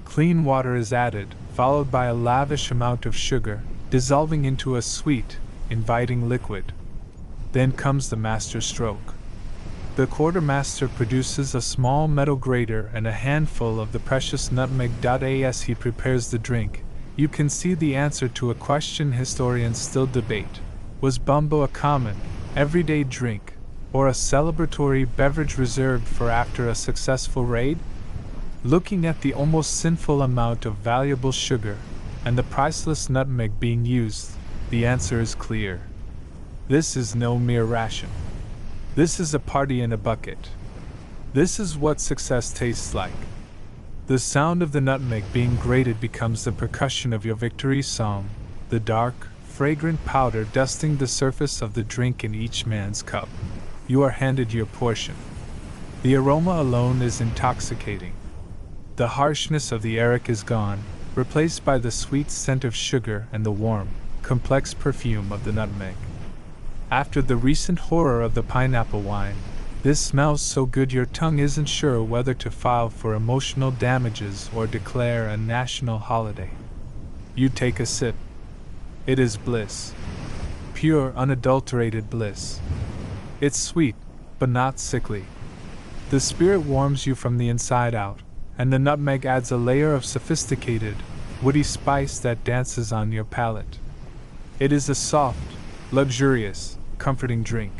Clean water is added, followed by a lavish amount of sugar, dissolving into a sweet, inviting liquid. Then comes the master stroke. The quartermaster produces a small metal grater and a handful of the precious nutmeg. As he prepares the drink, you can see the answer to a question historians still debate. Was Bumbo a common, everyday drink, or a celebratory beverage reserved for after a successful raid? Looking at the almost sinful amount of valuable sugar, and the priceless nutmeg being used, the answer is clear. This is no mere ration. This is a party in a bucket. This is what success tastes like. The sound of the nutmeg being grated becomes the percussion of your victory song, the dark, fragrant powder dusting the surface of the drink in each man's cup. You are handed your portion. The aroma alone is intoxicating. The harshness of the arrack is gone, replaced by the sweet scent of sugar and the warm, complex perfume of the nutmeg. After the recent horror of the pineapple wine, this smells so good your tongue isn't sure whether to file for emotional damages or declare a national holiday. You take a sip. It is bliss. Pure, unadulterated bliss. It's sweet, but not sickly. The spirit warms you from the inside out, and the nutmeg adds a layer of sophisticated, woody spice that dances on your palate. It is a soft, luxurious, comforting drink.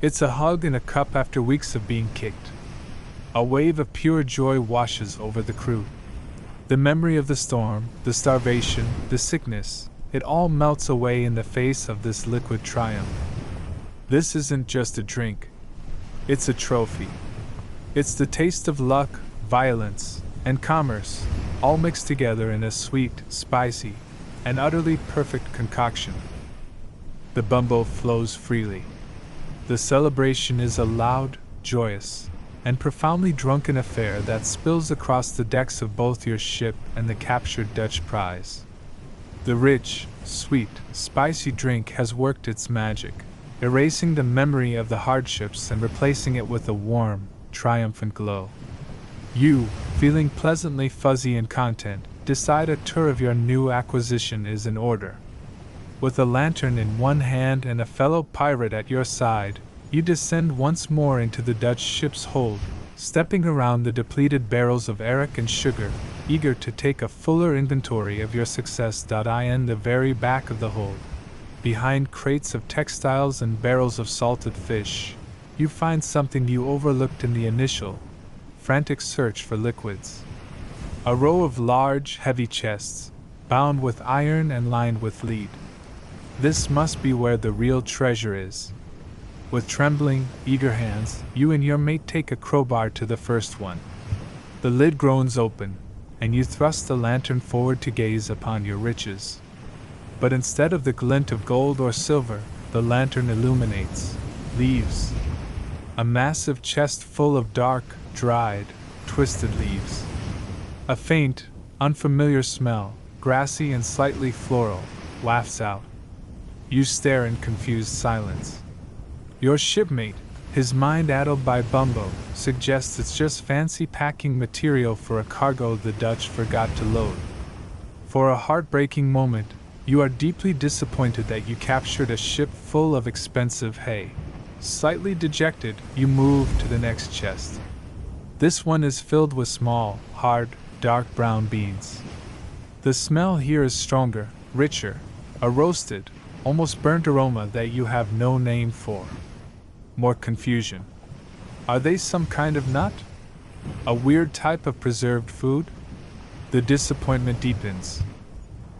It's a hug in a cup after weeks of being kicked. A wave of pure joy washes over the crew. The memory of the storm, the starvation, the sickness, it all melts away in the face of this liquid triumph. This isn't just a drink. It's a trophy. It's the taste of luck, violence, and commerce, all mixed together in a sweet, spicy, and utterly perfect concoction. The Bumbo flows freely. The celebration is a loud, joyous, and profoundly drunken affair that spills across the decks of both your ship and the captured Dutch prize. The rich, sweet, spicy drink has worked its magic, erasing the memory of the hardships and replacing it with a warm, triumphant glow. You, feeling pleasantly fuzzy and content, decide a tour of your new acquisition is in order. With a lantern in one hand and a fellow pirate at your side, you descend once more into the Dutch ship's hold, stepping around the depleted barrels of arrack and sugar, eager to take a fuller inventory of your success. In the very back of the hold, behind crates of textiles and barrels of salted fish, you find something you overlooked in the initial, frantic search for liquids. A row of large, heavy chests, bound with iron and lined with lead. This must be where the real treasure is. With trembling, eager hands, you and your mate take a crowbar to the first one. The lid groans open, and you thrust the lantern forward to gaze upon your riches. But instead of the glint of gold or silver, the lantern illuminates leaves. A massive chest full of dark, dried, twisted leaves. A faint, unfamiliar smell, grassy and slightly floral, wafts out. You stare in confused silence. Your shipmate, His mind, addled by Bumbo, suggests it's just fancy packing material for a cargo the Dutch forgot to load. For a heartbreaking moment, you are deeply disappointed that you captured a ship full of expensive hay. Slightly dejected, you move to the next chest. This one is filled with small, hard, dark brown beans. The smell here is stronger, richer, a roasted, almost burnt aroma that you have no name for. More confusion. Are they some kind of nut? A weird type of preserved food? The disappointment deepens.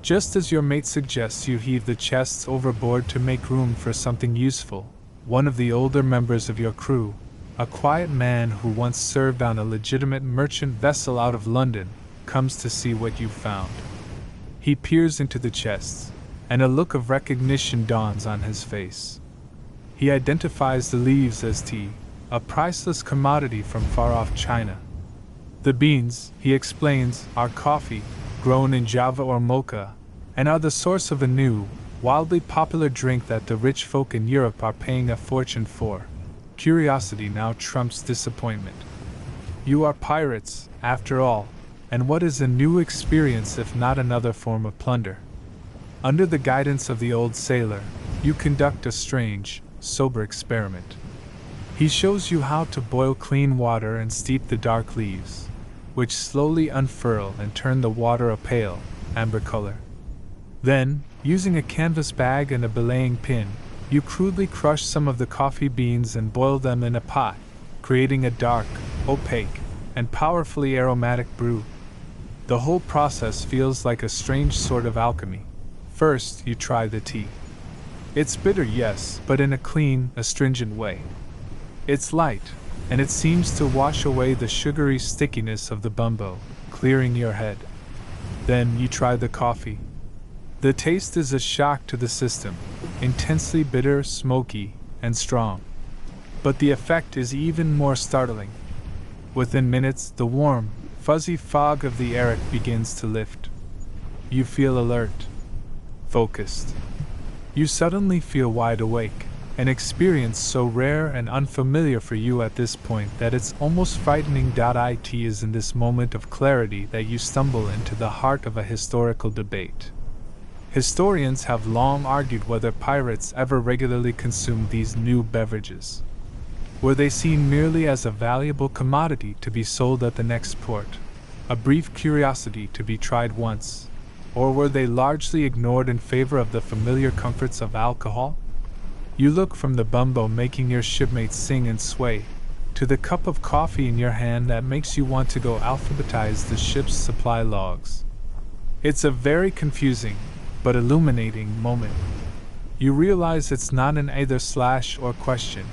Just as your mate suggests you heave the chests overboard to make room for something useful, one of the older members of your crew, a quiet man who once served on a legitimate merchant vessel out of London, comes to see what you've found. He peers into the chests, and a look of recognition dawns on his face. He identifies the leaves as tea, a priceless commodity from far-off China. The beans, he explains, are coffee, grown in Java or Mocha, and are the source of a new, wildly popular drink that the rich folk in Europe are paying a fortune for. Curiosity now trumps disappointment. You are pirates, after all, and what is a new experience if not another form of plunder? Under the guidance of the old sailor, you conduct a strange, sober experiment. He shows you how to boil clean water and steep the dark leaves, which slowly unfurl and turn the water a pale, amber color. Then, using a canvas bag and a belaying pin, you crudely crush some of the coffee beans and boil them in a pot, creating a dark, opaque, and powerfully aromatic brew. The whole process feels like a strange sort of alchemy. First, you try the tea. It's bitter, yes, but in a clean, astringent way. It's light, and it seems to wash away the sugary stickiness of the bumbo, clearing your head. Then you try the coffee. The taste is a shock to the system, intensely bitter, smoky, and strong. But the effect is even more startling. Within minutes, the warm, fuzzy fog of the arrack begins to lift. You feel alert, focused. You suddenly feel wide awake, an experience so rare and unfamiliar for you at this point that it's almost frightening. It is in this moment of clarity that you stumble into the heart of a historical debate. Historians have long argued whether pirates ever regularly consumed these new beverages. Were they seen merely as a valuable commodity to be sold at the next port, a brief curiosity to be tried once, or were they largely ignored in favor of the familiar comforts of alcohol? You look from the bumbo making your shipmates sing and sway, to the cup of coffee in your hand that makes you want to go alphabetize the ship's supply logs. It's a very confusing, but illuminating moment. You realize it's not an either/or question.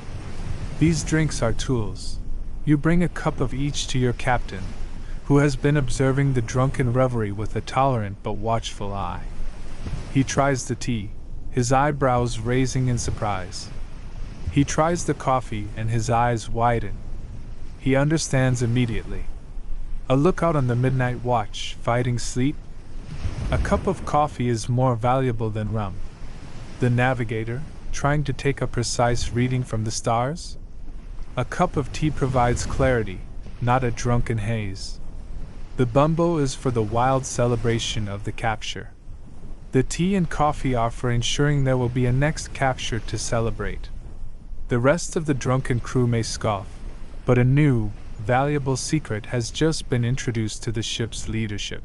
These drinks are tools. You bring a cup of each to your captain, who has been observing the drunken revelry with a tolerant but watchful eye. He tries the tea, his eyebrows raising in surprise. He tries the coffee and his eyes widen. He understands immediately. A lookout on the midnight watch, fighting sleep? A cup of coffee is more valuable than rum. The navigator, trying to take a precise reading from the stars? A cup of tea provides clarity, not a drunken haze. The bumbo is for the wild celebration of the capture. The tea and coffee are for ensuring there will be a next capture to celebrate. The rest of the drunken crew may scoff, but a new, valuable secret has just been introduced to the ship's leadership.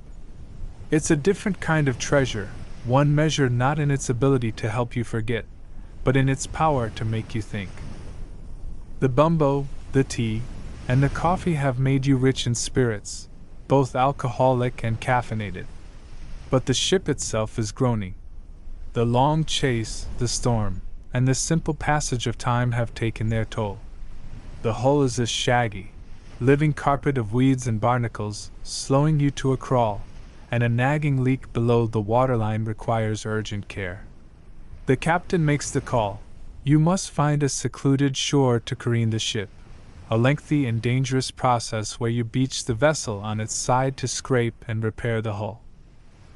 It's a different kind of treasure, one measured not in its ability to help you forget, but in its power to make you think. The bumbo, the tea, and the coffee have made you rich in spirits, both alcoholic and caffeinated. But the ship itself is groaning. The long chase, the storm, and the simple passage of time have taken their toll. The hull is a shaggy, living carpet of weeds and barnacles, slowing you to a crawl, and a nagging leak below the waterline requires urgent care. The captain makes the call. You must find a secluded shore to careen the ship, a lengthy and dangerous process where you beach the vessel on its side to scrape and repair the hull.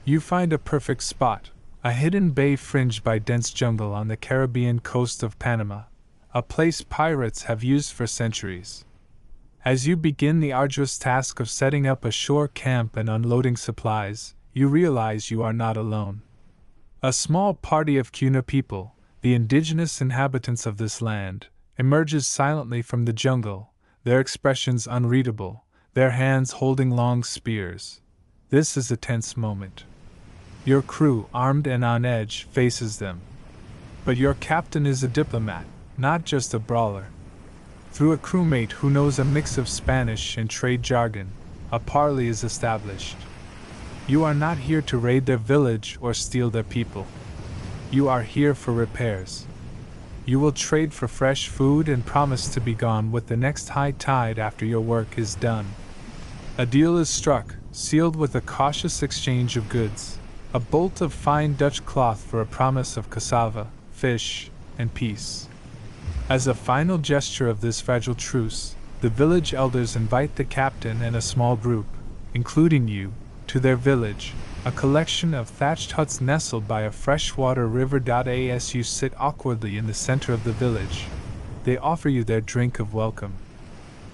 You find a perfect spot, a hidden bay fringed by dense jungle on the Caribbean coast of Panama, a place pirates have used for centuries. As you begin the arduous task of setting up a shore camp and unloading supplies, you realize you are not alone. A small party of Kuna people, the indigenous inhabitants of this land, emerges silently from the jungle, their expressions unreadable, their hands holding long spears. This is a tense moment. Your crew, armed and on edge, faces them. But your captain is a diplomat, not just a brawler. Through a crewmate who knows a mix of Spanish and trade jargon, a parley is established. You are not here to raid their village or steal their people. You are here for repairs. You will trade for fresh food and promise to be gone with the next high tide after your work is done. A deal is struck, sealed with a cautious exchange of goods, a bolt of fine Dutch cloth for a promise of cassava, fish, and peace. As a final gesture of this fragile truce, the village elders invite the captain and a small group, including you, to their village, a collection of thatched huts nestled by a freshwater river. As you sit awkwardly in the center of the village, they offer you their drink of welcome.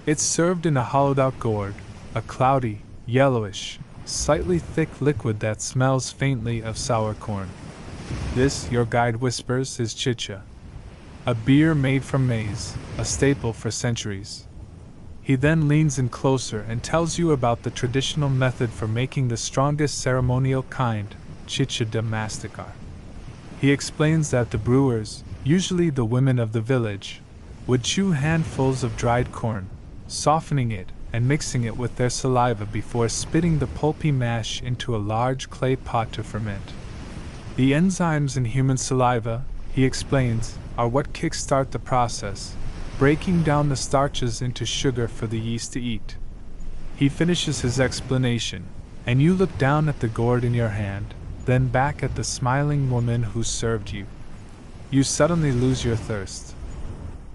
It's served in a hollowed-out gourd, a cloudy, yellowish, slightly thick liquid that smells faintly of sour corn. This, your guide whispers, is chicha, a beer made from maize, a staple for centuries. He then leans in closer and tells you about the traditional method for making the strongest ceremonial kind, chicha de masticar. He explains that the brewers, usually the women of the village, would chew handfuls of dried corn, softening it and mixing it with their saliva before spitting the pulpy mash into a large clay pot to ferment. The enzymes in human saliva, he explains, are what kickstart the process, breaking down the starches into sugar for the yeast to eat. He finishes his explanation, and you look down at the gourd in your hand, then back at the smiling woman who served you. You suddenly lose your thirst.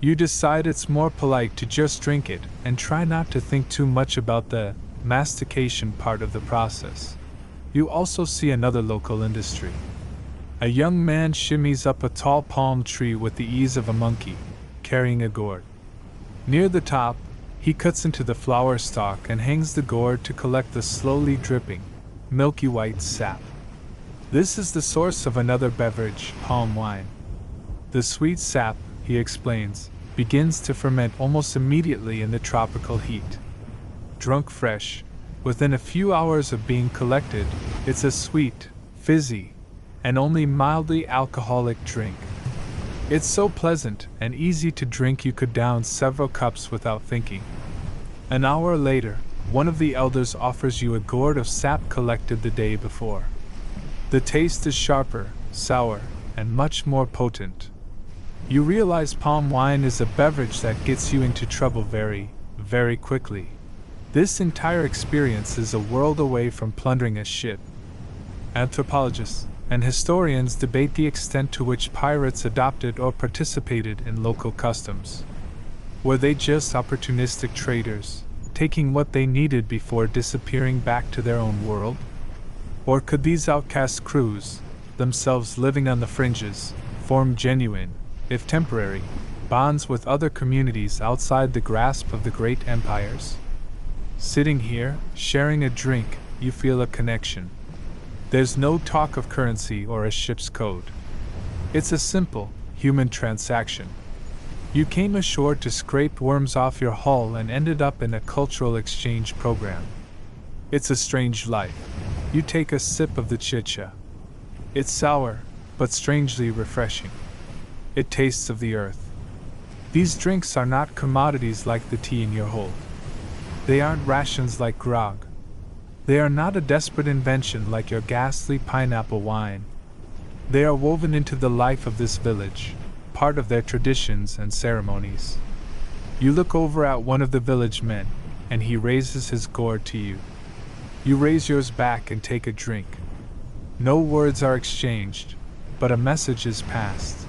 You decide it's more polite to just drink it and try not to think too much about the mastication part of the process. You also see another local industry. A young man shimmies up a tall palm tree with the ease of a monkey, carrying a gourd. Near the top, he cuts into the flower stalk and hangs the gourd to collect the slowly dripping, milky white sap. This is the source of another beverage, palm wine. The sweet sap, he explains, begins to ferment almost immediately in the tropical heat. Drunk fresh, within a few hours of being collected, it's a sweet, fizzy, and only mildly alcoholic drink. It's so pleasant and easy to drink you could down several cups without thinking. An hour later, one of the elders offers you a gourd of sap collected the day before. The taste is sharper, sour, and much more potent. You realize palm wine is a beverage that gets you into trouble very, very quickly. This entire experience is a world away from plundering a ship. Anthropologists and historians debate the extent to which pirates adopted or participated in local customs. Were they just opportunistic traders, taking what they needed before disappearing back to their own world? Or could these outcast crews, themselves living on the fringes, form genuine, if temporary, bonds with other communities outside the grasp of the great empires? Sitting here, sharing a drink, you feel a connection. There's no talk of currency or a ship's code. It's a simple, human transaction. You came ashore to scrape worms off your hull and ended up in a cultural exchange program. It's a strange life. You take a sip of the chicha. It's sour, but strangely refreshing. It tastes of the earth. These drinks are not commodities like the tea in your hold. They aren't rations like grog. They are not a desperate invention like your ghastly pineapple wine. They are woven into the life of this village, part of their traditions and ceremonies. You look over at one of the village men, and he raises his gourd to you. You raise yours back and take a drink. No words are exchanged, but a message is passed.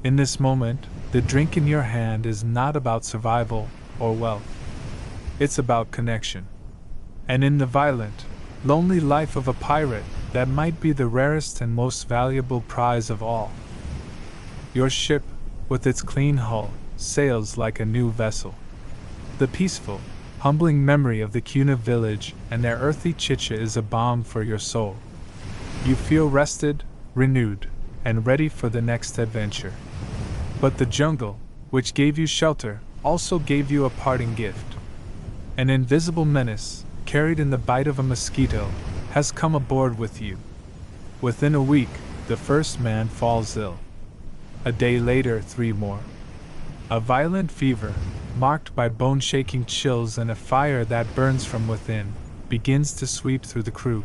In this moment, the drink in your hand is not about survival or wealth. It's about connection. And in the violent, lonely life of a pirate, that might be the rarest and most valuable prize of all. Your ship, with its clean hull, sails like a new vessel. The peaceful, humbling memory of the Cuna village and their earthy chicha is a balm for your soul. You feel rested, renewed, and ready for the next adventure. But the jungle, which gave you shelter, also gave you a parting gift. An invisible menace, carried in the bite of a mosquito, has come aboard with you. Within a week, the first man falls ill. A day later, 3 more. A violent fever, marked by bone-shaking chills and a fire that burns from within, begins to sweep through the crew.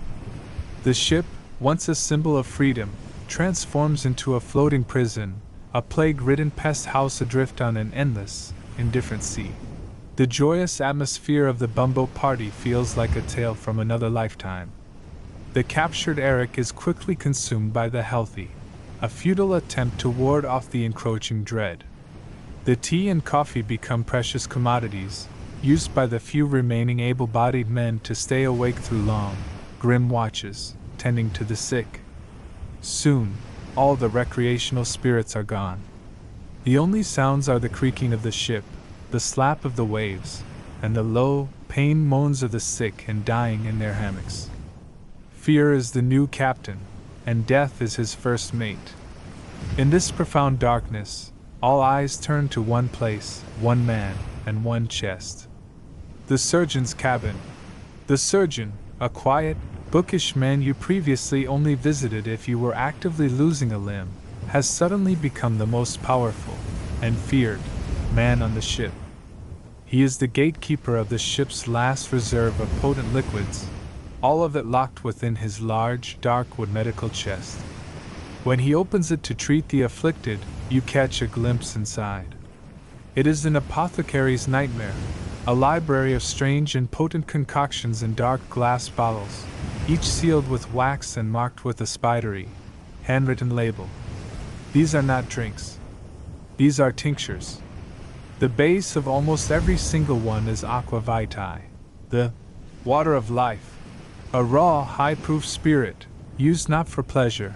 The ship, once a symbol of freedom, transforms into a floating prison, a plague-ridden pest house adrift on an endless, indifferent sea. The joyous atmosphere of the Bumbo party feels like a tale from another lifetime. The captured Eric is quickly consumed by the healthy, a futile attempt to ward off the encroaching dread. The tea and coffee become precious commodities, used by the few remaining able-bodied men to stay awake through long, grim watches, tending to the sick. Soon, all the recreational spirits are gone. The only sounds are the creaking of the ship, the slap of the waves, and the low, pained moans of the sick and dying in their hammocks. Fear is the new captain, and death is his first mate. In this profound darkness, all eyes turn to one place, one man, and one chest. The surgeon's cabin. The surgeon, a quiet, bookish man you previously only visited if you were actively losing a limb, has suddenly become the most powerful and feared man on the ship. He is the gatekeeper of the ship's last reserve of potent liquids, all of it locked within his large, dark wood medical chest. When he opens it to treat the afflicted, you catch a glimpse inside. It is an apothecary's nightmare, a library of strange and potent concoctions in dark glass bottles, each sealed with wax and marked with a spidery, handwritten label. These are not drinks. These are tinctures. The base of almost every single one is aqua vitae, the water of life, a raw, high-proof spirit, used not for pleasure,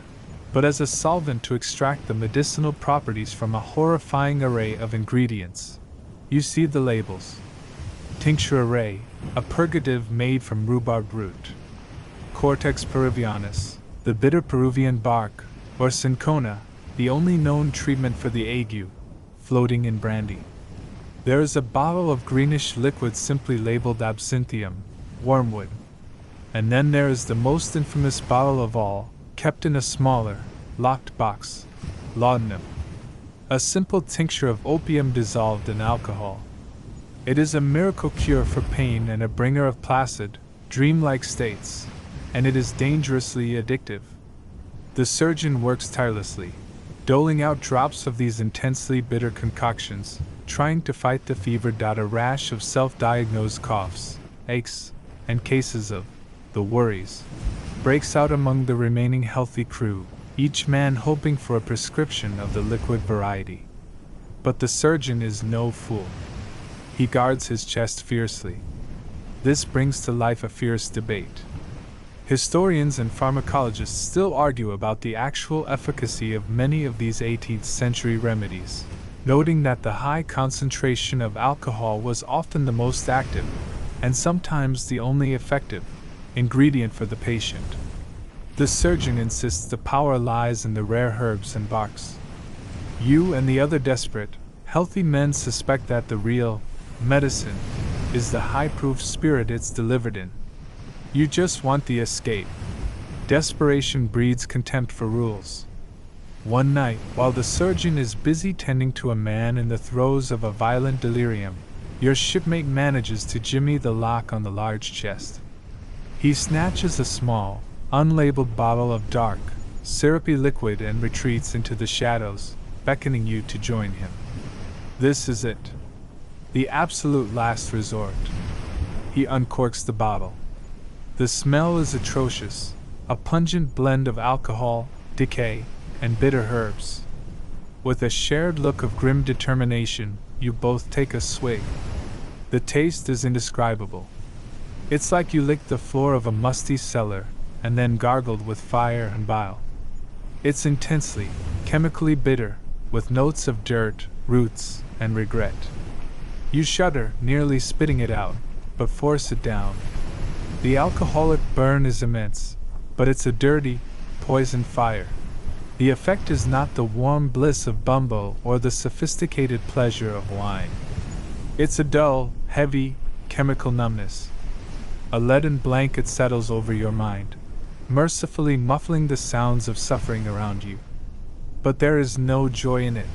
but as a solvent to extract the medicinal properties from a horrifying array of ingredients. You see the labels. Tincture array, a purgative made from rhubarb root. Cortex peruvianus, the bitter Peruvian bark, or cinchona, the only known treatment for the ague, floating in brandy. There is a bottle of greenish liquid simply labeled absinthium, wormwood. And then there is the most infamous bottle of all, kept in a smaller, locked box, laudanum. A simple tincture of opium dissolved in alcohol. It is a miracle cure for pain and a bringer of placid, dreamlike states, and it is dangerously addictive. The surgeon works tirelessly, doling out drops of these intensely bitter concoctions, trying to fight the fever. A rash of self-diagnosed coughs, aches, and cases of the worries breaks out among the remaining healthy crew, each man hoping for a prescription of the liquid variety. But the surgeon is no fool. He guards his chest fiercely. This brings to life a fierce debate. Historians and pharmacologists still argue about the actual efficacy of many of these 18th century remedies, noting that the high concentration of alcohol was often the most active, and sometimes the only effective, ingredient for the patient. The surgeon insists the power lies in the rare herbs and barks. You and the other desperate, healthy men suspect that the real medicine is the high-proof spirit it's delivered in. You just want the escape. Desperation breeds contempt for rules. One night, while the surgeon is busy tending to a man in the throes of a violent delirium, your shipmate manages to jimmy the lock on the large chest. He snatches a small, unlabeled bottle of dark, syrupy liquid and retreats into the shadows, beckoning you to join him. This is it. The absolute last resort. He uncorks the bottle. The smell is atrocious, a pungent blend of alcohol, decay, and bitter herbs. With a shared look of grim determination, you both take a swig. The taste is indescribable. It's like you licked the floor of a musty cellar and then gargled with fire and bile. It's intensely, chemically bitter, with notes of dirt, roots, and regret. You shudder, nearly spitting it out, but force it down. The alcoholic burn is immense, but it's a dirty, poisoned fire. The effect is not the warm bliss of Bumbo or the sophisticated pleasure of wine. It's a dull, heavy, chemical numbness. A leaden blanket settles over your mind, mercifully muffling the sounds of suffering around you. But there is no joy in it.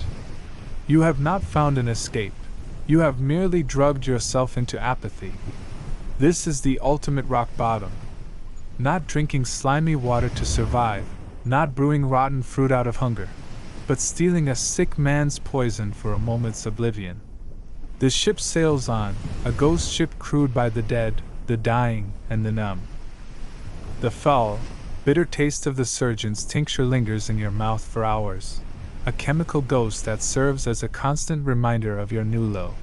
You have not found an escape. You have merely drugged yourself into apathy. This is the ultimate rock bottom. Not drinking slimy water to survive, not brewing rotten fruit out of hunger, but stealing a sick man's poison for a moment's oblivion. The ship sails on, a ghost ship crewed by the dead, the dying, and the numb. The foul, bitter taste of the surgeon's tincture lingers in your mouth for hours, a chemical ghost that serves as a constant reminder of your new low.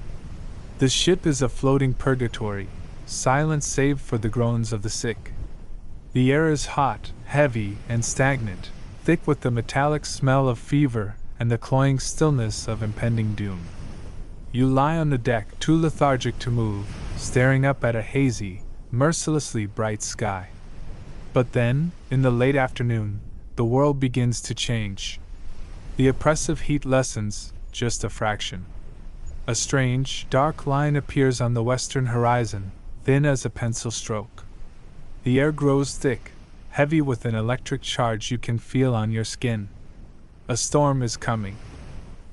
The ship is a floating purgatory, silent save for the groans of the sick. The air is hot, heavy, and stagnant, thick with the metallic smell of fever and the cloying stillness of impending doom. You lie on the deck, too lethargic to move, staring up at a hazy, mercilessly bright sky. But then, in the late afternoon, the world begins to change. The oppressive heat lessens, just a fraction. A strange, dark line appears on the western horizon, thin as a pencil stroke. The air grows thick, heavy with an electric charge you can feel on your skin. A storm is coming.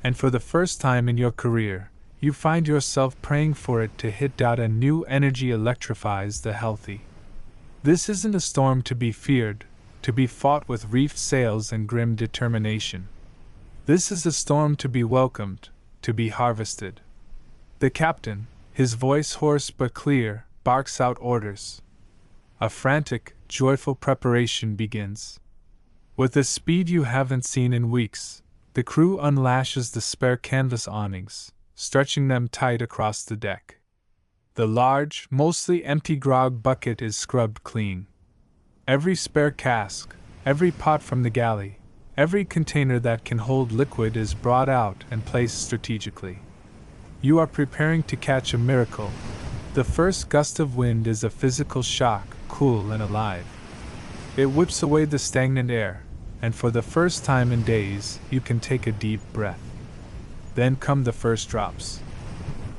And for the first time in your career, you find yourself praying for it to hit. A new energy electrifies the healthy. This isn't a storm to be feared, to be fought with reefed sails and grim determination. This is a storm to be welcomed, to be harvested. The captain, his voice hoarse but clear, barks out orders. A frantic, joyful preparation begins. With a speed you haven't seen in weeks, the crew unlashes the spare canvas awnings, stretching them tight across the deck. The large, mostly empty grog bucket is scrubbed clean. Every spare cask, every pot from the galley, every container that can hold liquid is brought out and placed strategically. You are preparing to catch a miracle. The first gust of wind is a physical shock, cool and alive. It whips away the stagnant air, and for the first time in days, you can take a deep breath. Then come the first drops.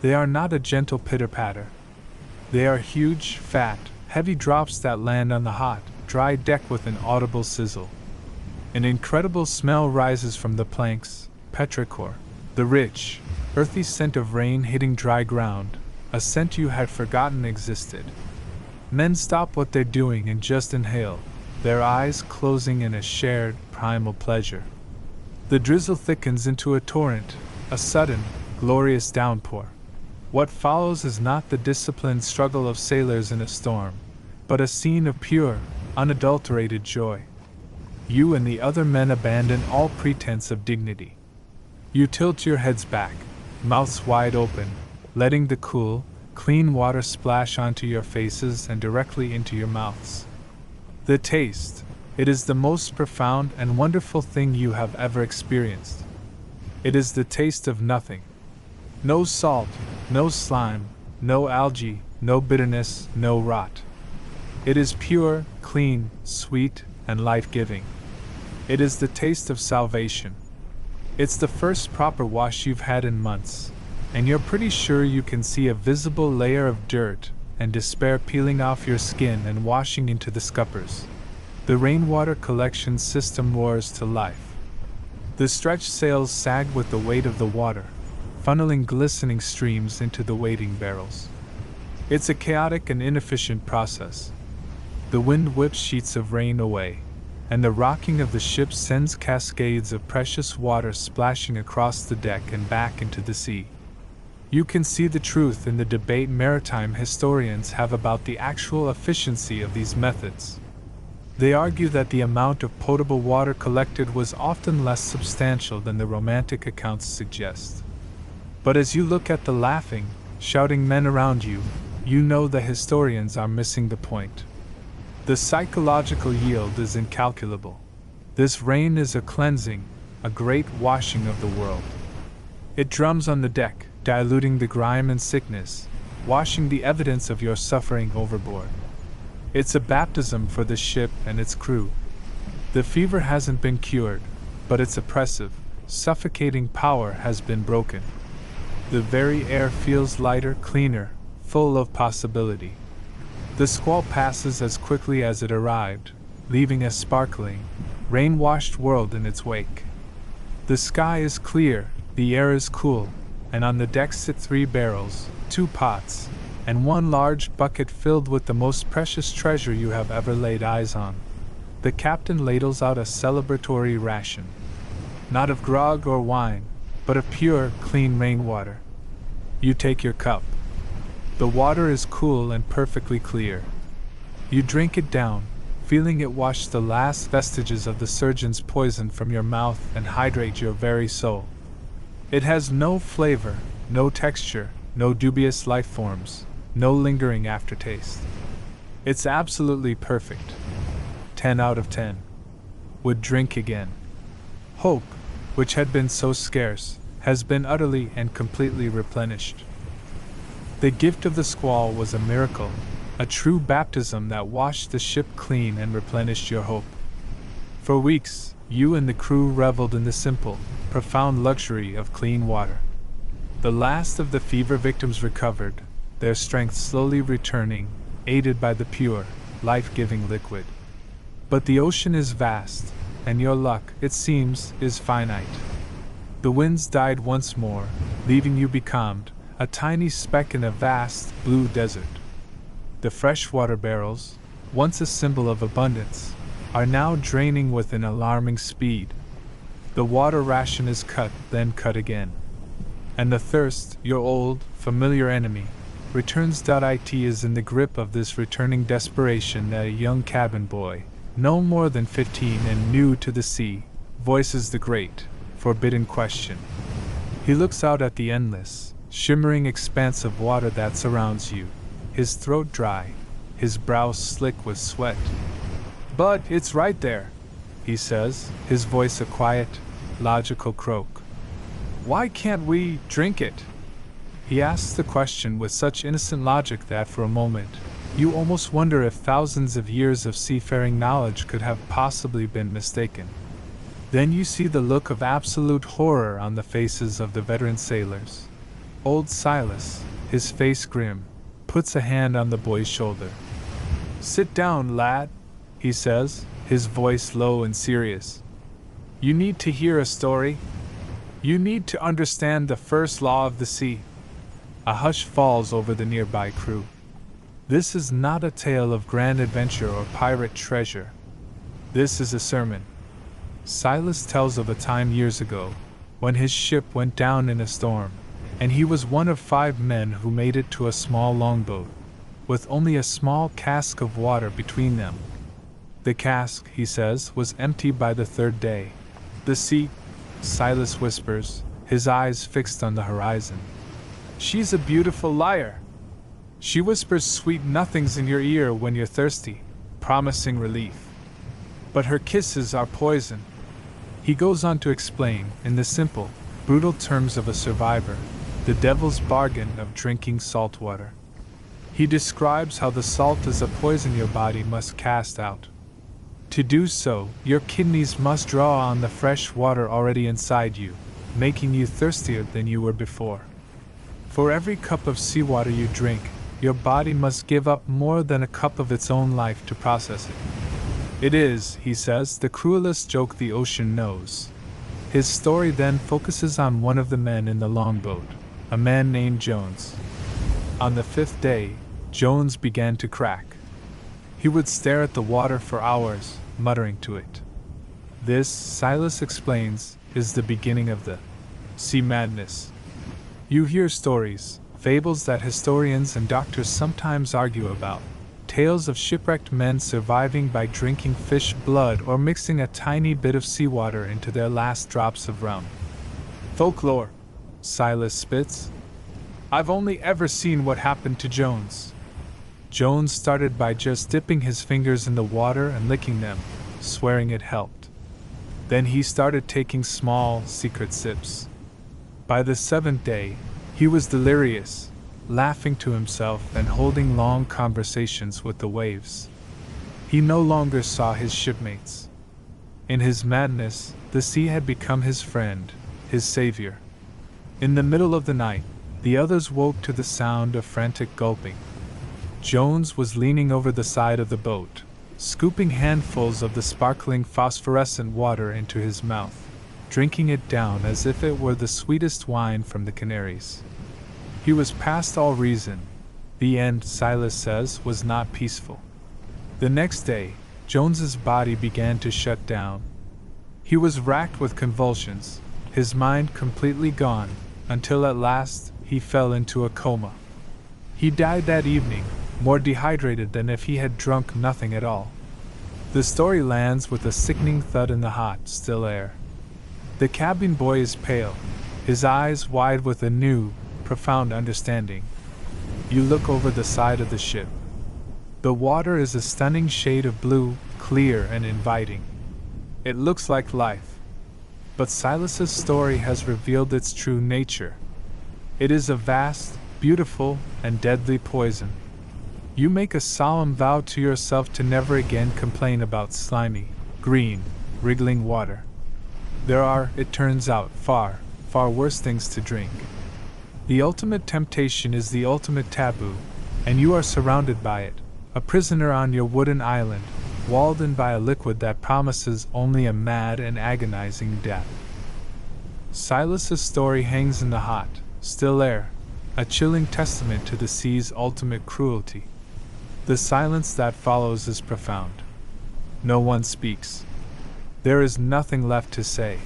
They are not a gentle pitter-patter. They are huge, fat, heavy drops that land on the hot, dry deck with an audible sizzle. An incredible smell rises from the planks, petrichor, the rich, earthy scent of rain hitting dry ground, a scent you had forgotten existed. Men stop what they're doing and just inhale, their eyes closing in a shared, primal pleasure. The drizzle thickens into a torrent, a sudden, glorious downpour. What follows is not the disciplined struggle of sailors in a storm, but a scene of pure, unadulterated joy. You and the other men abandon all pretense of dignity. You tilt your heads back, mouths wide open, letting the cool, clean water splash onto your faces and directly into your mouths. The taste, it is the most profound and wonderful thing you have ever experienced. It is the taste of nothing. No salt, no slime, no algae, no bitterness, no rot. It is pure, clean, sweet, and life-giving. It is the taste of salvation. It's the first proper wash you've had in months, and you're pretty sure you can see a visible layer of dirt and despair peeling off your skin and washing into the scuppers. The rainwater collection system roars to life. The stretched sails sag with the weight of the water, funneling glistening streams into the waiting barrels. It's a chaotic and inefficient process. The wind whips sheets of rain away, and the rocking of the ship sends cascades of precious water splashing across the deck and back into the sea. You can see the truth in the debate maritime historians have about the actual efficiency of these methods. They argue that the amount of potable water collected was often less substantial than the romantic accounts suggest. But as you look at the laughing, shouting men around you, you know the historians are missing the point. The psychological yield is incalculable. This rain is a cleansing, a great washing of the world. It drums on the deck, diluting the grime and sickness, washing the evidence of your suffering overboard. It's a baptism for the ship and its crew. The fever hasn't been cured, but its oppressive, suffocating power has been broken. The very air feels lighter, cleaner, full of possibility. The squall passes as quickly as it arrived, leaving a sparkling, rain-washed world in its wake. The sky is clear, the air is cool, and on the deck sit 3 barrels, 2 pots, and 1 large bucket filled with the most precious treasure you have ever laid eyes on. The captain ladles out a celebratory ration. Not of grog or wine, but of pure, clean rainwater. You take your cup. The water is cool and perfectly clear. You drink it down, feeling it wash the last vestiges of the surgeon's poison from your mouth and hydrate your very soul. It has no flavor, no texture, no dubious life forms, no lingering aftertaste. It's absolutely perfect. 10 out of 10. Would drink again. Hope, which had been so scarce, has been utterly and completely replenished. The gift of the squall was a miracle, a true baptism that washed the ship clean and replenished your hope. For weeks, you and the crew reveled in the simple, profound luxury of clean water. The last of the fever victims recovered, their strength slowly returning, aided by the pure, life-giving liquid. But the ocean is vast, and your luck, it seems, is finite. The winds died once more, leaving you becalmed, a tiny speck in a vast, blue desert. The freshwater barrels, once a symbol of abundance, are now draining with an alarming speed. The water ration is cut, then cut again. And the thirst, your old, familiar enemy, returns. It is in the grip of this returning desperation that a young cabin boy, no more than 15 and new to the sea, voices the great, forbidden question. He looks out at the endless, shimmering expanse of water that surrounds you, his throat dry, his brow slick with sweat. "But it's right there," he says, his voice a quiet, logical croak. "Why can't we drink it?" He asks the question with such innocent logic that for a moment, you almost wonder if thousands of years of seafaring knowledge could have possibly been mistaken. Then you see the look of absolute horror on the faces of the veteran sailors. Old Silas, his face grim, puts a hand on the boy's shoulder. "Sit down, lad," he says, his voice low and serious. "You need to hear a story. You need to understand the first law of the sea." A hush falls over the nearby crew. This is not a tale of grand adventure or pirate treasure. This is a sermon. Silas tells of a time years ago, when his ship went down in a storm, and he was one of 5 men who made it to a small longboat, with only a small cask of water between them. The cask, he says, was empty by the 3rd day. "The sea," Silas whispers, his eyes fixed on the horizon. "She's a beautiful liar. She whispers sweet nothings in your ear when you're thirsty, promising relief. But her kisses are poison." He goes on to explain, in the simple, brutal terms of a survivor, the devil's bargain of drinking salt water. He describes how the salt is a poison your body must cast out. To do so, your kidneys must draw on the fresh water already inside you, making you thirstier than you were before. For every cup of seawater you drink, your body must give up more than a cup of its own life to process it. It is, he says, the cruelest joke the ocean knows. His story then focuses on one of the men in the longboat, a man named Jones. On the 5th day, Jones began to crack. He would stare at the water for hours, muttering to it. This, Silas explains, is the beginning of the sea madness. You hear stories, fables that historians and doctors sometimes argue about, tales of shipwrecked men surviving by drinking fish blood or mixing a tiny bit of seawater into their last drops of rum. "Folklore," Silas spits. "I've only ever seen what happened to Jones." Jones started by just dipping his fingers in the water and licking them, swearing it helped. Then he started taking small, secret sips. By the 7th day, he was delirious, laughing to himself and holding long conversations with the waves. He no longer saw his shipmates. In his madness, the sea had become his friend, his savior. In the middle of the night, the others woke to the sound of frantic gulping. Jones was leaning over the side of the boat, scooping handfuls of the sparkling phosphorescent water into his mouth, drinking it down as if it were the sweetest wine from the Canaries. He was past all reason. The end, Silas says, was not peaceful. The next day, Jones's body began to shut down. He was racked with convulsions, his mind completely gone, until at last he fell into a coma. He died that evening, more dehydrated than if he had drunk nothing at all. The story lands with a sickening thud in the hot, still air. The cabin boy is pale, his eyes wide with a new, profound understanding. You look over the side of the ship. The water is a stunning shade of blue, clear and inviting. It looks like life. But Silas's story has revealed its true nature. It is a vast, beautiful, and deadly poison. You make a solemn vow to yourself to never again complain about slimy, green, wriggling water. There are, it turns out, far, far worse things to drink. The ultimate temptation is the ultimate taboo, and you are surrounded by it, a prisoner on your wooden island, walled in by a liquid that promises only a mad and agonizing death. Silas's story hangs in the hot, still air, a chilling testament to the sea's ultimate cruelty. The silence that follows is profound. No one speaks. There is nothing left to say.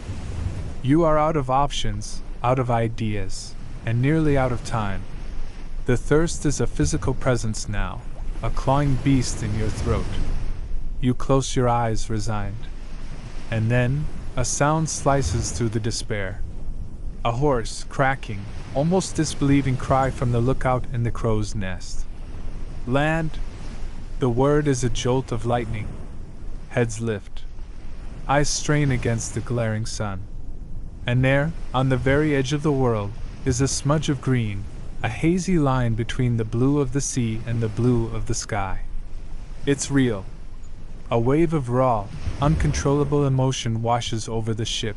You are out of options, out of ideas, and nearly out of time. The thirst is a physical presence now, a clawing beast in your throat. You close your eyes, resigned. And then, a sound slices through the despair. A hoarse, cracking, almost disbelieving cry from the lookout in the crow's nest. Land! The word is a jolt of lightning. Heads lift. Eyes strain against the glaring sun. And there, on the very edge of the world, is a smudge of green, a hazy line between the blue of the sea and the blue of the sky. It's real. A wave of raw, uncontrollable emotion washes over the ship,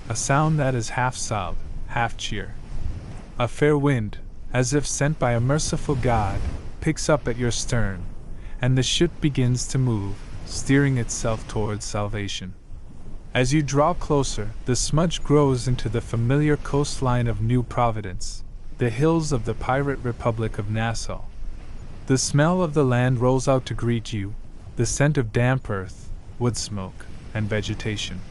a sound that is half sob, half cheer. A fair wind, as if sent by a merciful God, picks up at your stern, and the ship begins to move, steering itself towards salvation. As you draw closer, the smudge grows into the familiar coastline of New Providence, the hills of the pirate Republic of Nassau. The smell of the land rolls out to greet you, the scent of damp earth, wood smoke, and vegetation.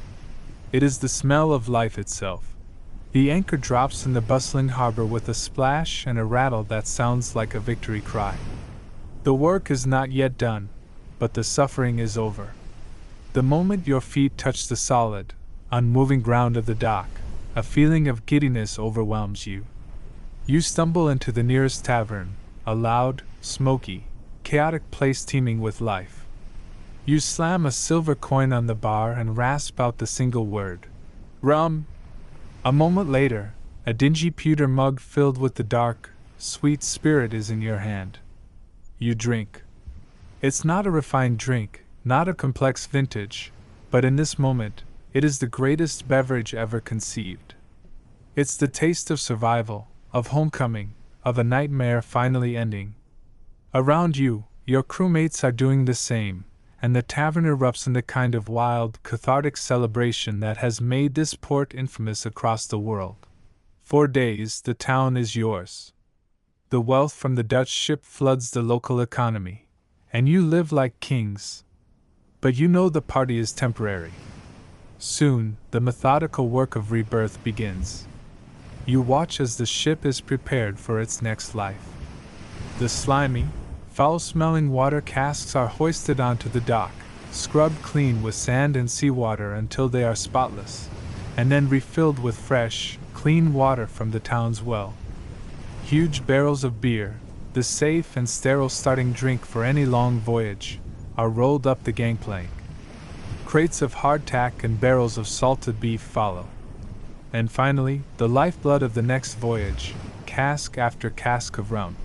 It is the smell of life itself. The anchor drops in the bustling harbor with a splash and a rattle that sounds like a victory cry. The work is not yet done, but the suffering is over. The moment your feet touch the solid, unmoving ground of the dock, a feeling of giddiness overwhelms you. You stumble into the nearest tavern, a loud, smoky, chaotic place teeming with life. You slam a silver coin on the bar and rasp out the single word, "Rum." A moment later, a dingy pewter mug filled with the dark, sweet spirit is in your hand. You drink. It's not a refined drink, not a complex vintage, but in this moment, it is the greatest beverage ever conceived. It's the taste of survival, of homecoming, of a nightmare finally ending. Around you, your crewmates are doing the same, and the tavern erupts in the kind of wild, cathartic celebration that has made this port infamous across the world. For days, the town is yours. The wealth from the Dutch ship floods the local economy, and you live like kings. But you know the party is temporary. Soon, the methodical work of rebirth begins. You watch as the ship is prepared for its next life. The slimy, foul-smelling water casks are hoisted onto the dock, scrubbed clean with sand and seawater until they are spotless, and then refilled with fresh, clean water from the town's well. Huge barrels of beer, the safe and sterile starting drink for any long voyage, are rolled up the gangplank. Crates of hardtack and barrels of salted beef follow. And finally, the lifeblood of the next voyage, cask after cask of rum.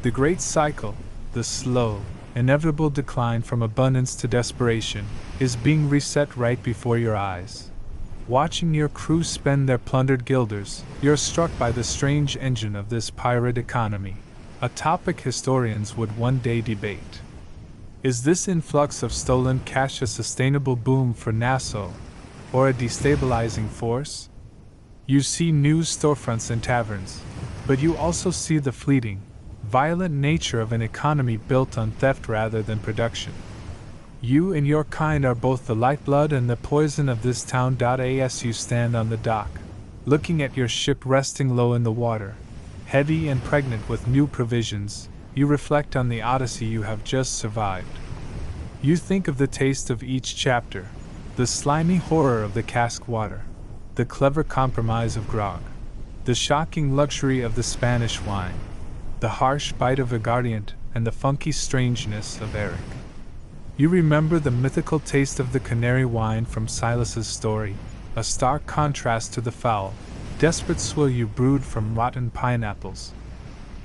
The great cycle, the slow, inevitable decline from abundance to desperation, is being reset right before your eyes. Watching your crew spend their plundered guilders, you're struck by the strange engine of this pirate economy, a topic historians would one day debate. Is this influx of stolen cash a sustainable boom for Nassau, or a destabilizing force? You see news storefronts and taverns, but you also see the fleeting, violent nature of an economy built on theft rather than production. You and your kind are both the lifeblood and the poison of this town. As you stand on the dock, looking at your ship resting low in the water, heavy and pregnant with new provisions, you reflect on the odyssey you have just survived. You think of the taste of each chapter, the slimy horror of the cask water, the clever compromise of grog, the shocking luxury of the Spanish wine, the harsh bite of aguardiente, and the funky strangeness of Eric. You remember the mythical taste of the canary wine from Silas's story, a stark contrast to the foul, desperate swill you brewed from rotten pineapples.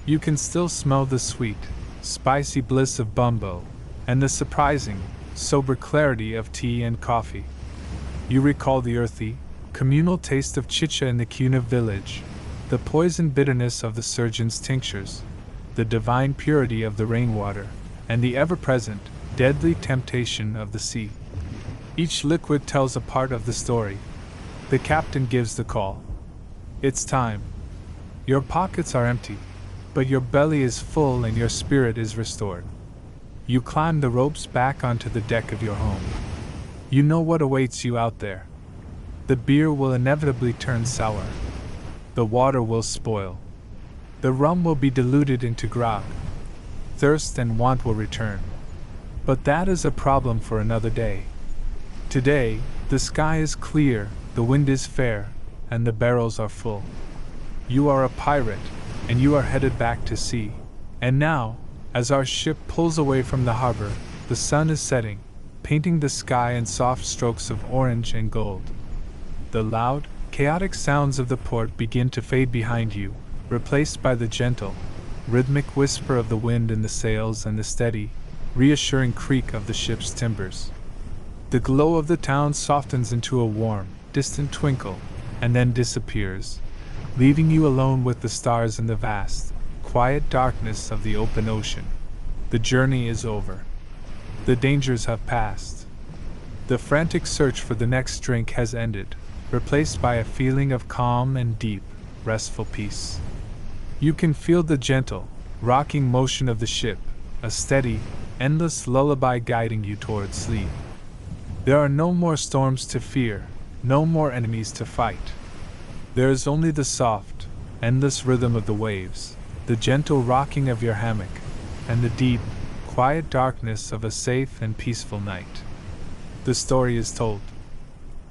You can still smell the sweet, spicy bliss of bumbo, and the surprising, sober clarity of tea and coffee. You recall the earthy, communal taste of chicha in the Cuna village, the poison bitterness of the surgeon's tinctures, the divine purity of the rainwater, and the ever-present, deadly temptation of the sea. Each liquid tells a part of the story. The captain gives the call. It's time. Your pockets are empty, but your belly is full and your spirit is restored. You climb the ropes back onto the deck of your home. You know what awaits you out there. The beer will inevitably turn sour. The water will spoil. The rum will be diluted into grog. Thirst and want will return. But that is a problem for another day. Today, the sky is clear, the wind is fair, and the barrels are full. You are a pirate, and you are headed back to sea. And now, as our ship pulls away from the harbor, the sun is setting, painting the sky in soft strokes of orange and gold. The loud, chaotic sounds of the port begin to fade behind you, replaced by the gentle, rhythmic whisper of the wind in the sails and the steady, reassuring creak of the ship's timbers. The glow of the town softens into a warm, distant twinkle, and then disappears, leaving you alone with the stars in the vast, quiet darkness of the open ocean. The journey is over. The dangers have passed. The frantic search for the next drink has ended, replaced by a feeling of calm and deep, restful peace. You can feel the gentle, rocking motion of the ship, a steady, endless lullaby guiding you towards sleep. There are no more storms to fear, no more enemies to fight. There is only the soft, endless rhythm of the waves, the gentle rocking of your hammock, and the deep, quiet darkness of a safe and peaceful night. The story is told.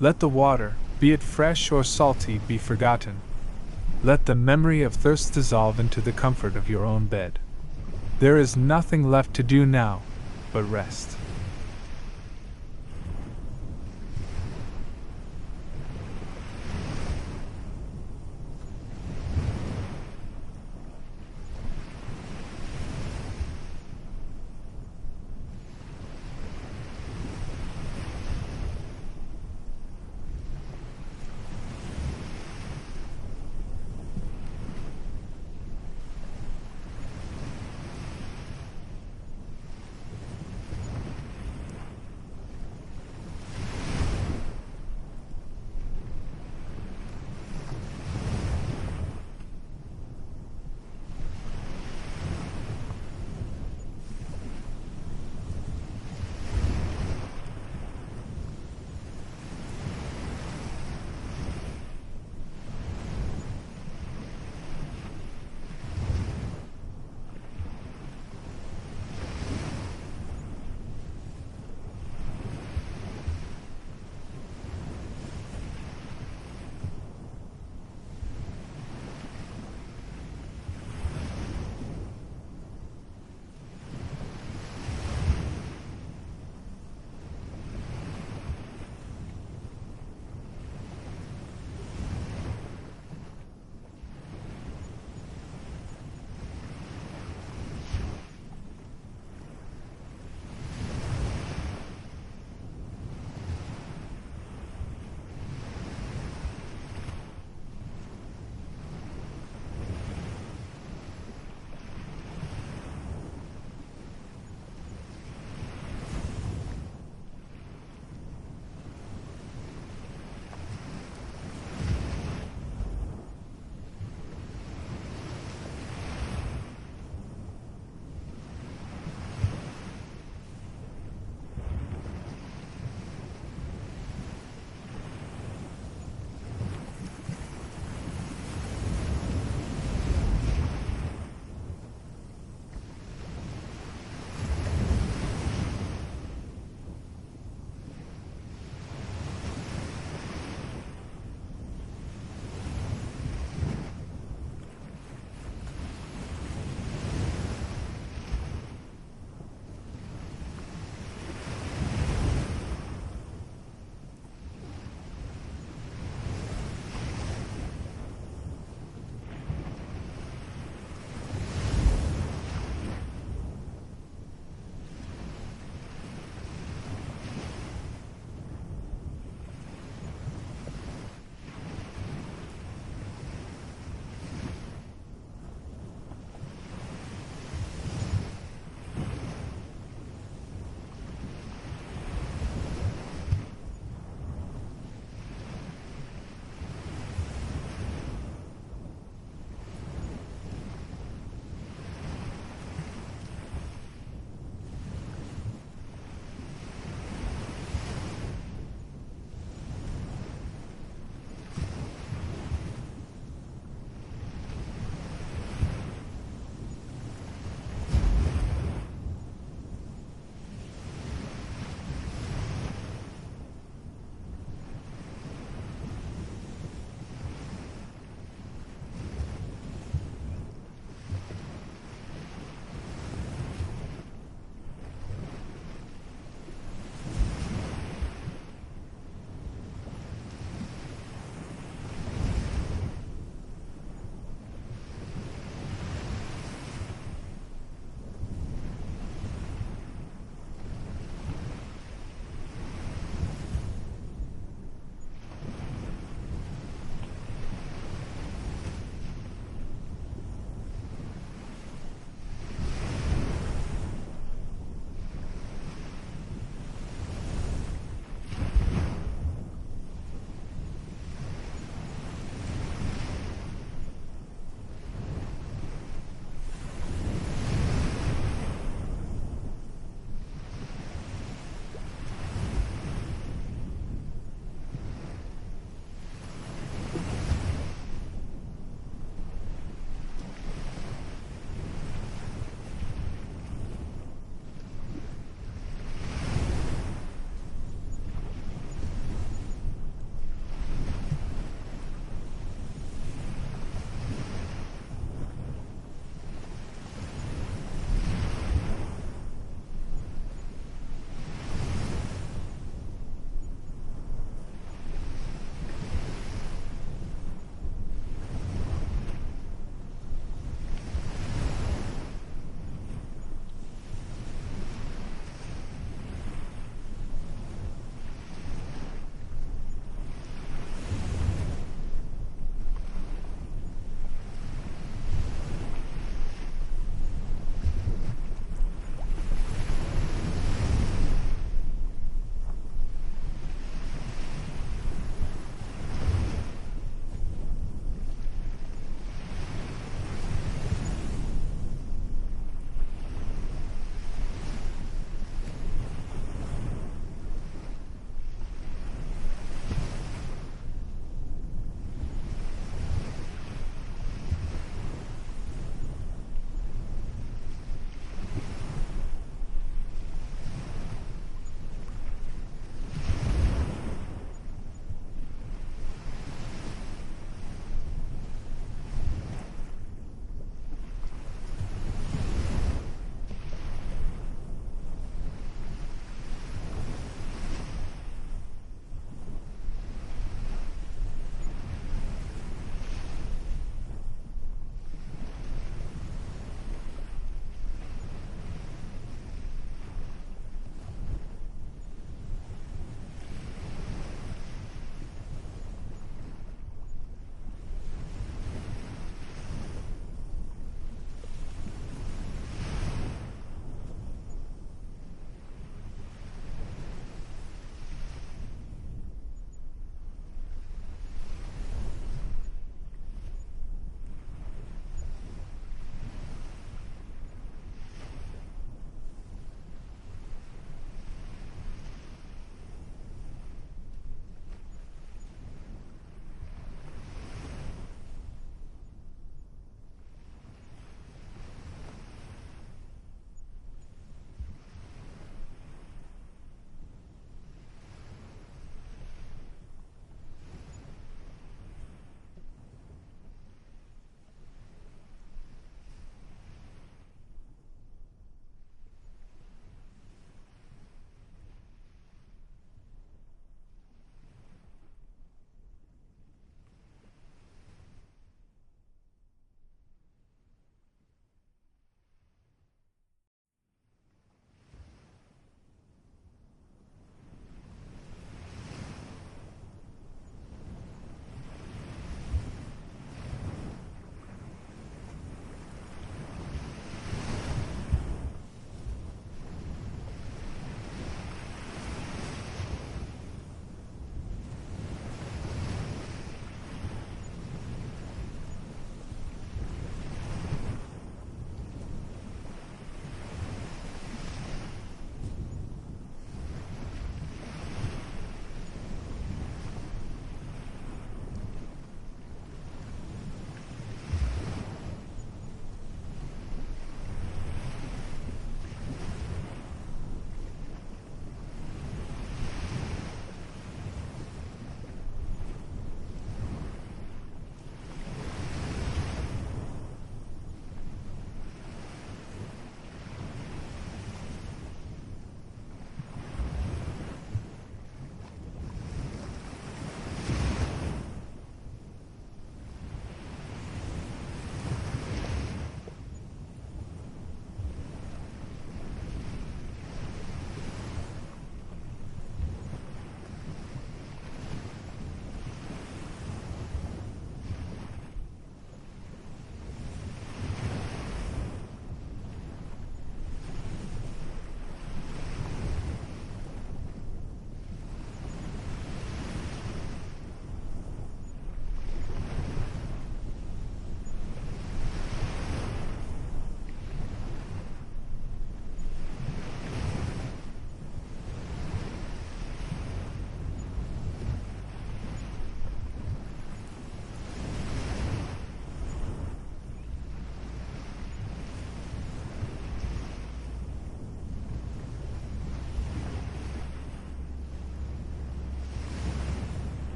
Let the water, be it fresh or salty, be forgotten. Let the memory of thirst dissolve into the comfort of your own bed. There is nothing left to do now but rest.